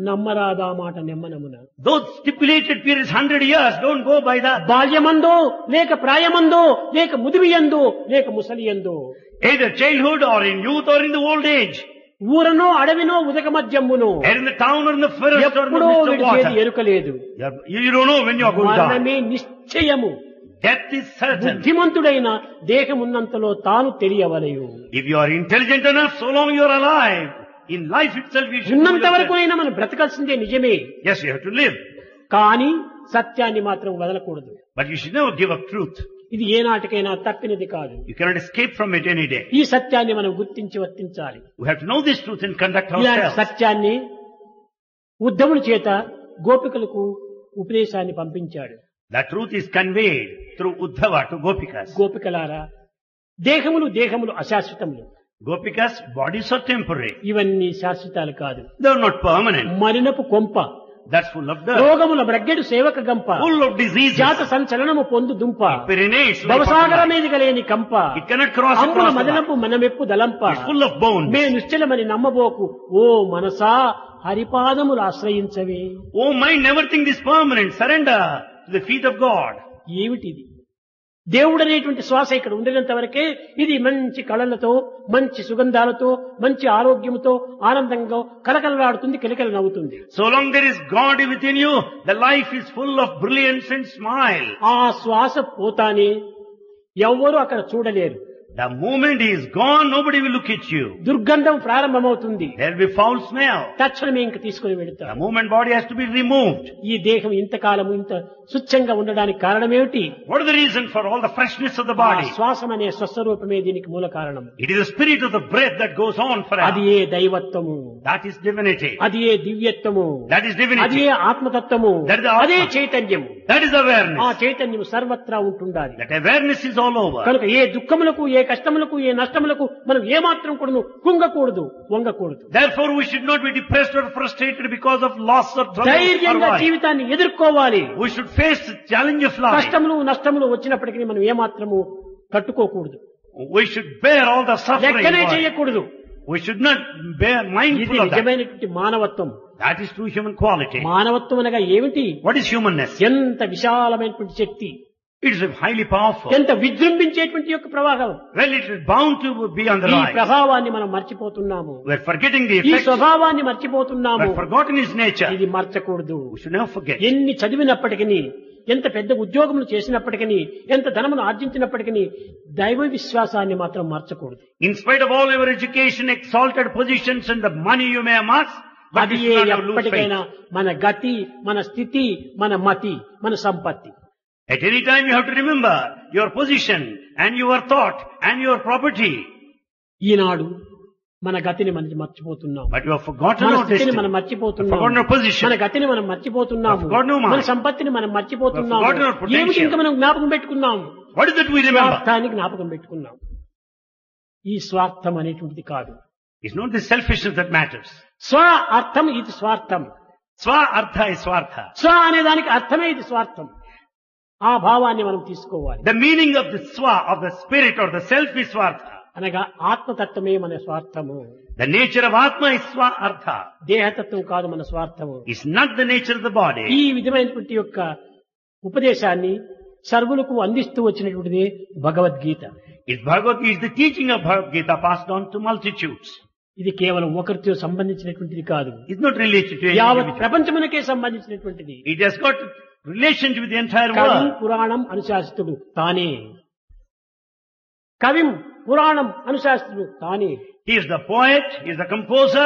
నమ్మరాదా మాట నెమ్మనమున. Those stipulated periods, 100 years, don't go by that. బాల్యమందో లేక ప్రాయమందో లేక ముదిమియందో లేక ముసలియందో, Either childhood or in youth or in the old age. ఊరనో అడవినో ఉదక మధ్యమును, Either in the town or in the forest or in the ఎప్పుడో midst of విడిచేది water. ఎరుకలేదు. You don't know when you are going to die. మరణమే నిశ్చయము. Death is certain. బుద్ధిమంతుడైన దేహమున్నంతలో తాను తెలియవలయు. If you are intelligent enough, so long you are alive. In life itself you should know ఉన్నంత వరకు yourself. అయినా మనం బ్రతకాల్సిందే నిజమే, Yes, you have to live. కానీ సత్యాన్ని మాత్రం వదలకూడదు. But you should never give up truth. ఇది ఏనాటికైనా తప్పినది కాదు. You cannot escape from it any day. ఈ సత్యాన్ని మనం గుర్తించి వర్తించాలి. We have to know this truth and conduct ఇలాంటి ourselves. సత్యాన్ని ఉద్ధవుని చేత గోపికలకు ఉపదేశాన్ని పంపించాడు. That truth is conveyed through Uddhava to Gopikas. గోపికలారా, దేహములు దేహములు అశాశ్వతములు, Gopikas, bodies are temporary. ఇవన్నీ శాశ్వతాలు కాదు. They are not permanent. మలినపు కొంప, That's full of dirt. రోగముల బ్రగ్గెడు సేవక గంప, Full of diseases. జాత సంచలనము పొందు దుంప, Perinates like భవసాగర butterfly. మీదిక లేని కంప, It cannot cross అంబుల across the మదనపు మనమెప్పు దలంప, It's full of bones. May నిశ్చలమని నమ్మబోకు oh Manasa హరిపాదములు ఆశ్రయించవే. Oh mind, never think this permanent. Surrender to the feet of God. ఏమిటిది? దేవుడు అనేటువంటి శ్వాస ఇక్కడ ఉండినంత వరకే ఇది మంచి కళలతో, మంచి సుగంధాలతో, మంచి ఆరోగ్యంతో, ఆనందంగా కలకలలాడుతుంది, కిలకల నవ్వుతుంది. So long there is God within you, the life is full of brilliance and smile. ఆ శ్వాస పోతానే ఎవ్వరూ అక్కడ చూడలేరు. The moment he is gone, nobody will look at you. దుర్గంధం ప్రారంభమవుతుంది. There will be foul smell. తక్షణమే ఇంక తీసుకుని The వెళతారు. moment body has to be removed. ఈ దేహం ఇంతకాలం ఇంత స్వచ్ఛంగా ఉండడానికి కారణమేమిటి? What is the reason for all the freshness of the ఆ body? శ్వాసం అనే స్వస్వరూపమే దీనికి మూల కారణం. It is the spirit of the breath that goes on అది forever. A దైవత్వము, That is divinity. అది ఏ దివ్యత్వము, That is అది divinity. A ఆత్మతత్వము, That is the Atma. అదే చైతన్యము. That is ఆ awareness. చైతన్యం సర్వత్రా ఉంటుండాలి. That awareness is all over. కనుక ఏ దుఃఖములకు, ఏ కష్టములకు, ఏ నష్టములకు మనం ఏమాత్రం కూడాను కుంగకూడదు, వంగకూడదు. Therefore we should not be depressed or frustrated because of loss or trouble or ధైర్యంగా worry. జీవితాన్ని ఎదుర్కోవాలి. We should face the challenge of life. కష్టములు నష్టములు వచ్చినప్పటికీ మనం ఏమాత్రము తట్టుకోకూడదు, We should bear all the suffering. లెక్కనే చేయకూడదు. We should not bear ఇది mindful of that. నిజమైనటువంటి మానవత్వం. That is true human quality. మానవత్వం అనగా ఏమిటి? What is humanness? ఎంత విశాలమైనటువంటి శక్తి, It is highly powerful. ఎంత విజృంభించేటువంటి యొక్క ప్రవాహం. Well, it is bound to be on the ఈ rise. ప్రభావాన్ని మనం మర్చిపోతున్నాము, We are forgetting the ఈ effects. స్వభావాన్ని We మర్చిపోతున్నాము. have forgotten his nature. ఇది మర్చకూడదు. We should never forget. ఎన్ని చదివినప్పటికీ, ఎంత పెద్ద ఉద్యోగములు చేసినప్పటికీ, ఎంత ధనమును ఆర్జించినప్పటికీ దైవ విశ్వాసాన్ని మాత్రం మర్చకూడదు. In spite of all your education, exalted positions and the money you may amass, but అది you should not lose ఎప్పటికైనా faith. మన గతి, మన స్థితి, మన మతి, మన సంపత్తి. At any time you have to remember your position and your thought and your property. ఈనాడు మన గతిని మనం మర్చిపోతున్నాం, But you have forgotten మన our స్థితిని destiny. మనం You have మర్చిపోతున్నాం, forgotten our position. మన గతిని మనం మర్చిపోతున్నాము, We have forgotten our mind. మన సంపత్తిని మనం మర్చిపోతున్నాము. We have forgotten our potential. ఏమిటి ఇంకా మనం జ్ఞాపకం పెట్టుకున్నాం? What is that we remember? స్వార్థాన్ని జ్ఞాపకం పెట్టుకున్నాం. ఈ స్వార్థం అనేటువంటిది కాదు. It's not the selfishness that matters. స్వ అర్థం, ఇది స్వార్థం. Swa artha is swartha. స్వ అనే దానికి అర్థమే ఇది స్వార్థం. ఆ భావాన్ని మనం తీసుకోవాలి. The meaning of the swa, of the spirit or the self is swartha. అనగా ఆత్మతత్వమే మన స్వార్థము, The nature of atma is swa artha. దేహతత్వం కాదు మన స్వార్థము. It's not the nature of the body. ఈ విధమైనటువంటి యొక్క ఉపదేశాన్ని సర్వులకు అందిస్తూ వచ్చినటువంటిది Bhagavad Gita. It's Bhagavad Gita, is the teaching of Bhagavad Gita passed on to multitudes. ఇది కేవలం ఒకరితో సంబంధించినటువంటిది కాదు, It's not related to any యావత్ individual. ప్రపంచమునకే సంబంధించినటువంటిది. It has got relationship with the entire కవిం world. పురాణం అనుశాసితుడు తానే, కవిం పురాణం అనుశాసితుడు తానే. He is the poet, he is the composer,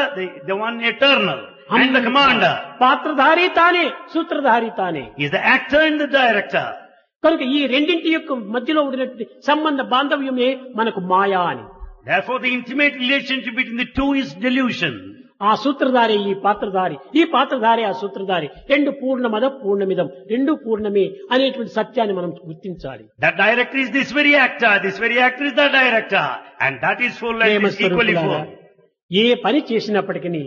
the one eternal, and the commander. పాత్రధారి తానే, సూత్రధారి తానే. He is the actor and the director. కనుక ఈ రెండింటి యొక్క మధ్యలో ఉండినటువంటి సంబంధ బాంధవ్యమే మనకు మాయా అని. Therefore the intimate relationship between the two is delusion. ఆ సూత్రధారి ఈ పాత్రధారి, ఈ పాత్రధారి ఆ సూత్రధారి, రెండు పూర్ణమద పూర్ణమిదం, రెండు పూర్ణమే అనేటువంటి సత్యాన్ని మనం గుర్తించాలి. That director is this very actor is the director, and that is full and is equally full. ఏ పని చేసినప్పటికీ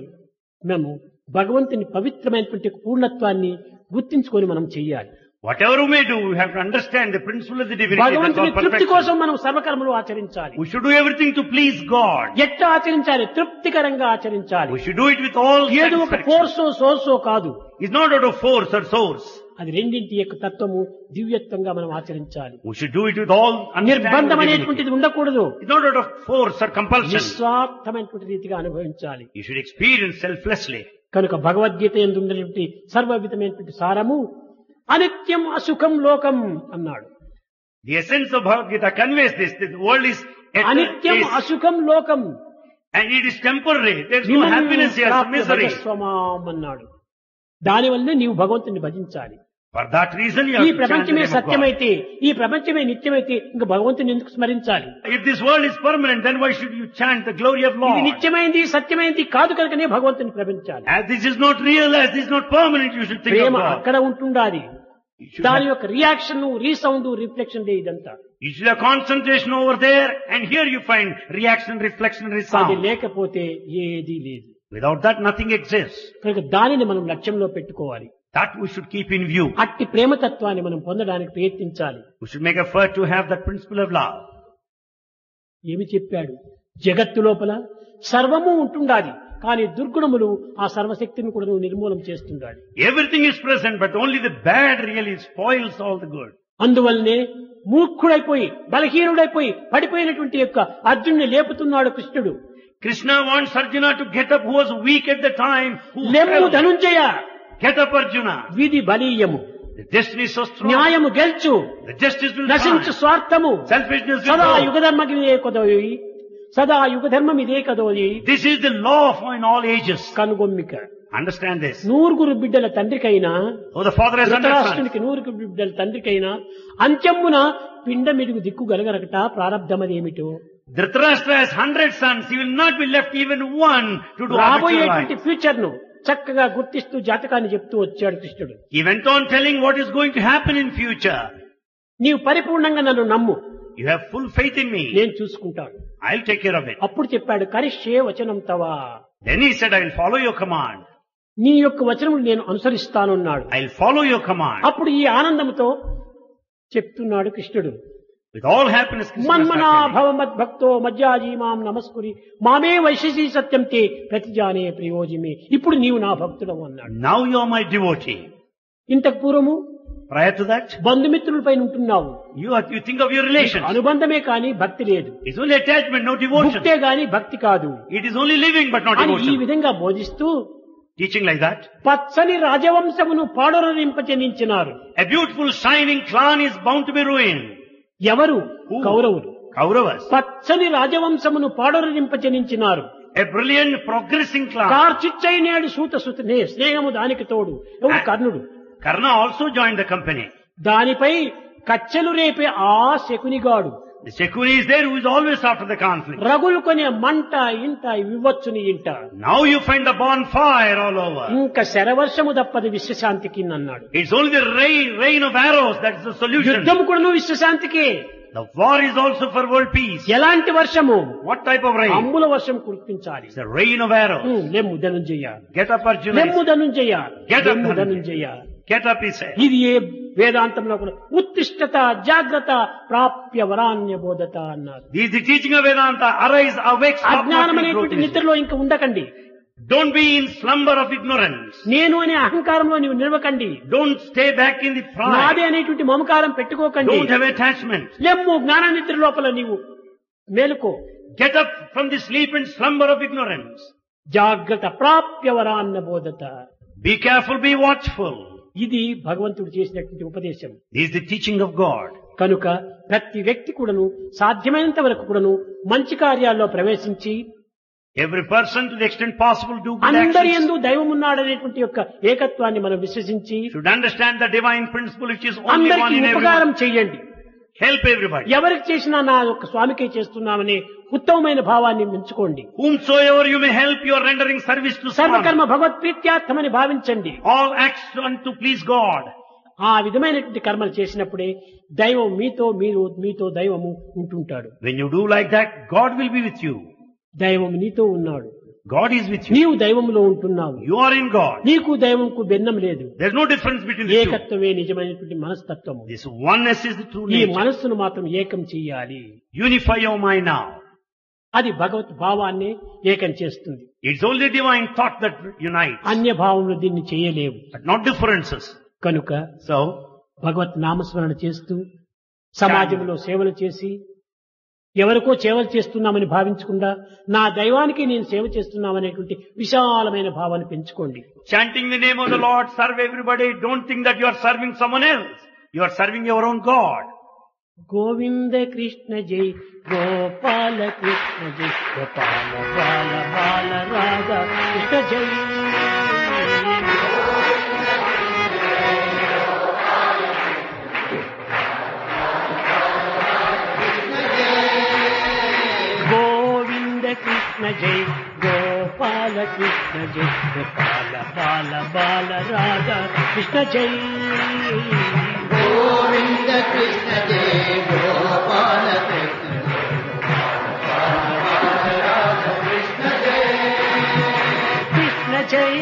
మేము భగవంతుని పవిత్రమైనటువంటి పూర్ణత్వాన్ని గుర్తించుకొని మనం చెయ్యాలి. Whatever we may do, we have to understand the principle of the divinity. That's భగవంతుని all తృప్తి perfection. కోసం మనం సర్వకర్మలు ఆచరించాలి. We should do everything to please God. ఎట్లా ఆచరించాలి? తృప్తికరంగా ఆచరించాలి. We should do it with all ఏదో ఒక satisfaction. ఫోర్సో సోర్సో కాదు. It's not out of force or source. అది రెండింటి యొక్క తత్వము దివ్యత్వంగా మనం ఆచరించాలి. We should do it with all understanding of నిర్బంధం the divinity. అనేటువంటిది ఉండకూడదు. It's not out of force or compulsion. నిస్వార్థమైనటువంటి రీతిగా అనుభవించాలి. You should experience selflessly. కనుక భగవద్గీత యందు ఉన్నటువంటి సర్వవిధమైనటువంటి సారము అనిత్యం అసుఖం లోకం అన్నాడు. The essence of Bhagavad Gita conveys this. The world is అనిత్యం అసుఖం లోకం and it is temporary. There is no happiness here, it's misery. స్వమాం అన్నాడు. దానివల్లే నీవు భగవంతుని భజించాలి. For that reason you ఈ have to chant the ప్రపంచమే name of God. సత్యమైతే, ఈ ప్రపంచమే నిత్యమైతే ఇంకా భగవంతుని ఎందుకు స్మరించాలి? If this world is permanent, then why should you chant the glory of ఇది Lord? నిత్యమైంది సత్యమైంది కాదు కనుకనే భగవంతుని ప్రేమించాలి. As this is not real, as this is not permanent, you should think of Prema God. అక్కడ ఉంటుండాలి. You should దాని have, యొక్క రియాక్షన్ రీసౌండ్ రిఫ్లెక్షన్ ఇదంతా. you should have concentration over there, and here you find reaction, reflection, and అది sound. లేకపోతే ఏదీ లేదు. Without that, nothing exists. కనుక దానిని మనం లక్ష్యంలో పెట్టుకోవాలి. That we should keep in view. అట్టి ప్రేమతత్వాన్ని మనం పొందడానికి ప్రయత్నించాలి. We should make effort to have that principle of love. ఏమి చెప్పాడు? జగత్తు లోపల సర్వము ఉంటుండాలి, కానీ దుర్గుణములు ఆ సర్వశక్తిని కూడా నిర్మూలం చేస్తుండాలి. Everything is present, but only the bad really spoils all the good. అందువల్లనే మూర్ఖుడైపోయి బలహీనుడైపోయి పడిపోయినటువంటి యొక్క అర్జునుని లేపుతున్నాడు కృష్ణుడు. Krishna wants Arjuna to get up, who was weak at the time. Who లెమ్ము fell. Dhanunjaya, Get up, Arjuna. విధి బలీయము, The destiny is so strong. న్యాయము గెల్చు, The justice will నశించు triumph. స్వార్థము, Selfishness will సదా go. యుగధర్మం ఇదే కదోయి, సదా యుగధర్మం ఇదే కదోయి. This is the law of in all ages. కనుగొమ్మిక Understand this. నూరుగురు బిడ్డల తండ్రికైనా, Oh, the father has understood. ధృతరాష్ట్రునికి నూరుగురు బిడ్డల తండ్రికైనా అంత్యమున పిండ మిడుగు దిక్కు గలగరకట ప్రారబ్ధమదేమిటో. Dhritarashtra has 100 sons. He will not be left even one to do రాబోయేటువంటి arbitral ఫ్యూచర్ ను చక్కగా గుర్తిస్తూ జాతకాన్ని చెప్తూ వచ్చాడు కృష్ణుడు. He went on telling what is going to happen in future. నీవు పరిపూర్ణంగా నన్ను నమ్ము, You have full faith in me. నేను చూసుకుంటాను. I'll take care of it. అప్పుడు చెప్పాడు, కరిష్యే వచనం తవా, Then he said, I'll follow your command. నీ యొక్క వచనములు నేను అనుసరిస్తానన్నాడు. I'll follow your command. అప్పుడు ఈ ఆనందంతో చెప్తున్నాడు కృష్ణుడు, With all happiness, Krishna మన్మనా started telling. భవ మద్భక్తో మజ్జాజీ మాం నమస్కురి మామే వైశసీ సత్యం తే ప్రతిజానే ప్రయోజమే. ఇప్పుడు నీవు నా భక్తుడవు అన్నాడు. Now you are my devotee. ఇంతకు పూర్వము Prior to that, బంధుమిత్రులపై ఉంటున్నావు, you think of your relations. అనుబంధమే కాని భక్తి లేదు, It's only attachment, no devotion. భక్తే గాని భక్తి కాదు It is only living but not అని ఈ devotion. విధంగా బోధిస్తూ Teaching like that. పచ్చని రాజవంశమును పాడొరరింపజనించినారు. A beautiful shining clan is bound to be ruined. ఎవరు? Who? కౌరవులు. Kauravas. పచ్చని రాజవంశమును పాడొరరింపజనించినారు. A brilliant progressing clan. కార్చిచ్చై నేడు సూత సుతనే స్నేహము దానికి తోడు. ఎవరు? కర్ణుడు. Karna also joined the company. దానిపై కచ్చెలు రేపే ఆ శకునిగాడు. The Shakuni is there who is always after the conflict. రగులు కొనే మంట ఇంట వివ్వచ్చుని ఇంట. Now you find the bonfire all over. ఇంకా శరవర్షము తప్పది విశ్వశాంతికి అన్నాడు. It's only the rain of arrows that is the solution. యుద్ధము కూడాను విశ్వశాంతికి. The war is also for world peace. ఎలాంటి వర్షము? What type of rain? అంబుల వర్షం కురిపించాలి. It's the rain of arrows. లెమ్ము ధనుంజయ, Get up, Arjuna. లెమ్ము ధనుంజయ, Get up, లెమ్ము Dhanunjaya. Get up, he said. ఇది ఏ వేదాంతంలో కూడా ఉత్తిష్టత జాగ్రత్త ప్రాప్య వరాన్య బోధత అన్నారు. This is the teaching of Vedanta. Arise, awake, stop అజ్ఞానం not being అనేటువంటి growth. నిద్రలో ఇంకా ఉండకండి. Don't be in slumber of ignorance. నేను అనే అహంకారంలో నీవు నిలవకండి. Don't stay back in the నాదే pride. అనేటువంటి మమకారం పెట్టుకోకండి. Don't have attachment. లెమ్ము జ్ఞాన నిద్ర లోపల నీవు మేలుకో. Get up from the sleep and slumber of ignorance. జాగ్రత్త ప్రాప్య వరాన్న బోధత. Be careful, be watchful. ఇది భగవంతుడు చేసినటువంటి ఉపదేశం. This is the teaching of God. కనుక ప్రతి వ్యక్తి కూడాను సాధ్యమైనంత వరకు కూడాను మంచి కార్యాల్లో ప్రవేశించి Every person, to the extent possible, do good అందరి actions. యందు దైవం ఉన్నాడనేటువంటి యొక్క ఏకత్వాన్ని మనం విశ్వసించి Should understand the divine principle which is only one అందరికీ in ఉపకారం everyone. చెయ్యండి. Help everybody. ఎవరికి చేసినా నా యొక్క స్వామికే చేస్తున్నామనే ఉత్తమమైన భావాన్ని పెంచుకోండి. Whomsoever you may help, you are rendering service to సర్వకర్మ someone. భగవత్ప్రీత్యార్థమని భావించండి. All acts unto please God. ఆ విధమైనటువంటి కర్మలు చేసినప్పుడే దైవం మీతో దైవము ఉంటుంటాడు. When you do like that, God will be with you. దైవం నీతో ఉన్నాడు. God is with you. నీవు దైవంలో ఉంటున్నావు. You are in God. నీకు దైవంకు భిన్నం లేదు. There's no difference between the two. ఏకత్వమే నిజమైనటువంటి మనస్తత్వము. This oneness is the true ఈ nature. మనస్సును మాత్రం ఏకం చెయ్యాలి. Unify your mind now. అది భగవత్ భావాన్ని ఏకం చేస్తుంది. It's only divine thought that unites, అన్య భావంలో దీన్ని చేయలేవు. but not differences. కనుక So, భగవత్ నామస్మరణ చేస్తూ సమాజంలో సేవలు చేసి ఎవరికో సేవలు చేస్తున్నామని భావించకుండా నా దైవానికి నేను సేవ చేస్తున్నామనేటువంటి విశాలమైన భావాన్ని పెంచుకోండి. chanting the name of the Lord, serve everybody. Don't think that you are serving someone else. You are serving your own God. Govinda Krishna జై గోపాల కృష్ణ జై గోపాల బాల బాల రాధా కృష్ణ జై. గోవింద కృష్ణ జై గోపాల కృష్ణ జై గోపాల బాల బాల రాధా కృష్ణ జై. గోవింద కృష్ణ జయ గోపాల కృష్ణ కృష్ణ జయ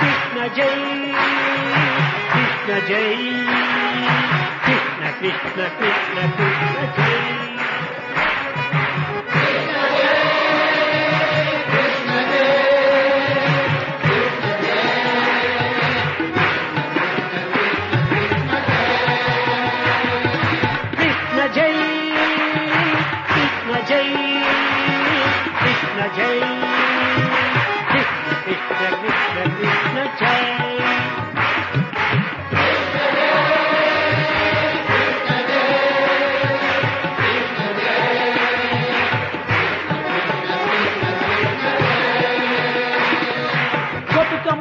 కృష్ణ జై కృష్ణ జై కృష్ణ జై కృష్ణ కృష్ణ కృష్ణ కృష్ణ జై.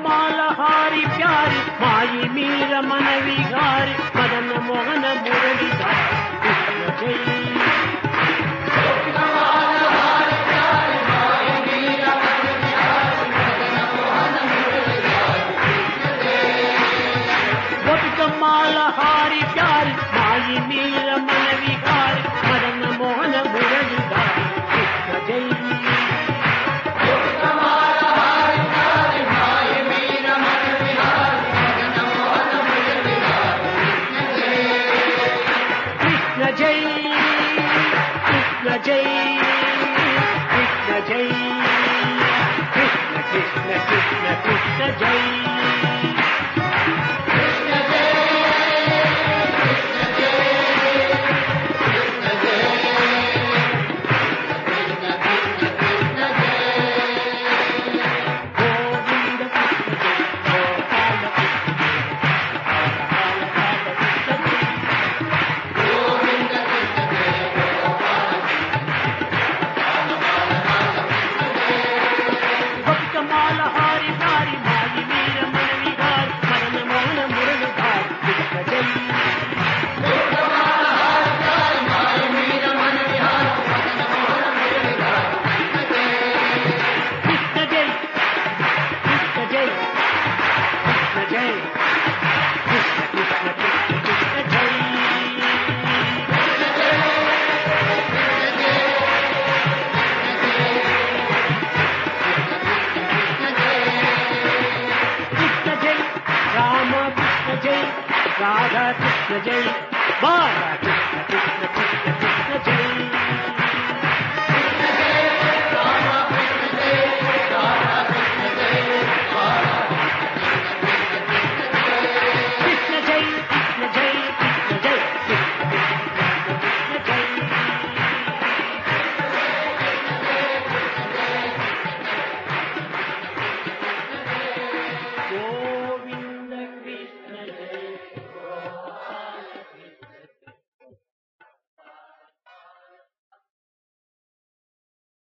మాలహారి ప్యారి మాయి మీర మన విహారి మదన మోహన మురళి కృష్ణ జై. మాలహారి ప్యారి మాయి మీర మన విహారి మదన మోహన మురళి కృష్ణ జై. జై కృష్ణ జై కృష్ణ జై కృష్ణ కృష్ణ కృష్ణ కృష్ణ జై.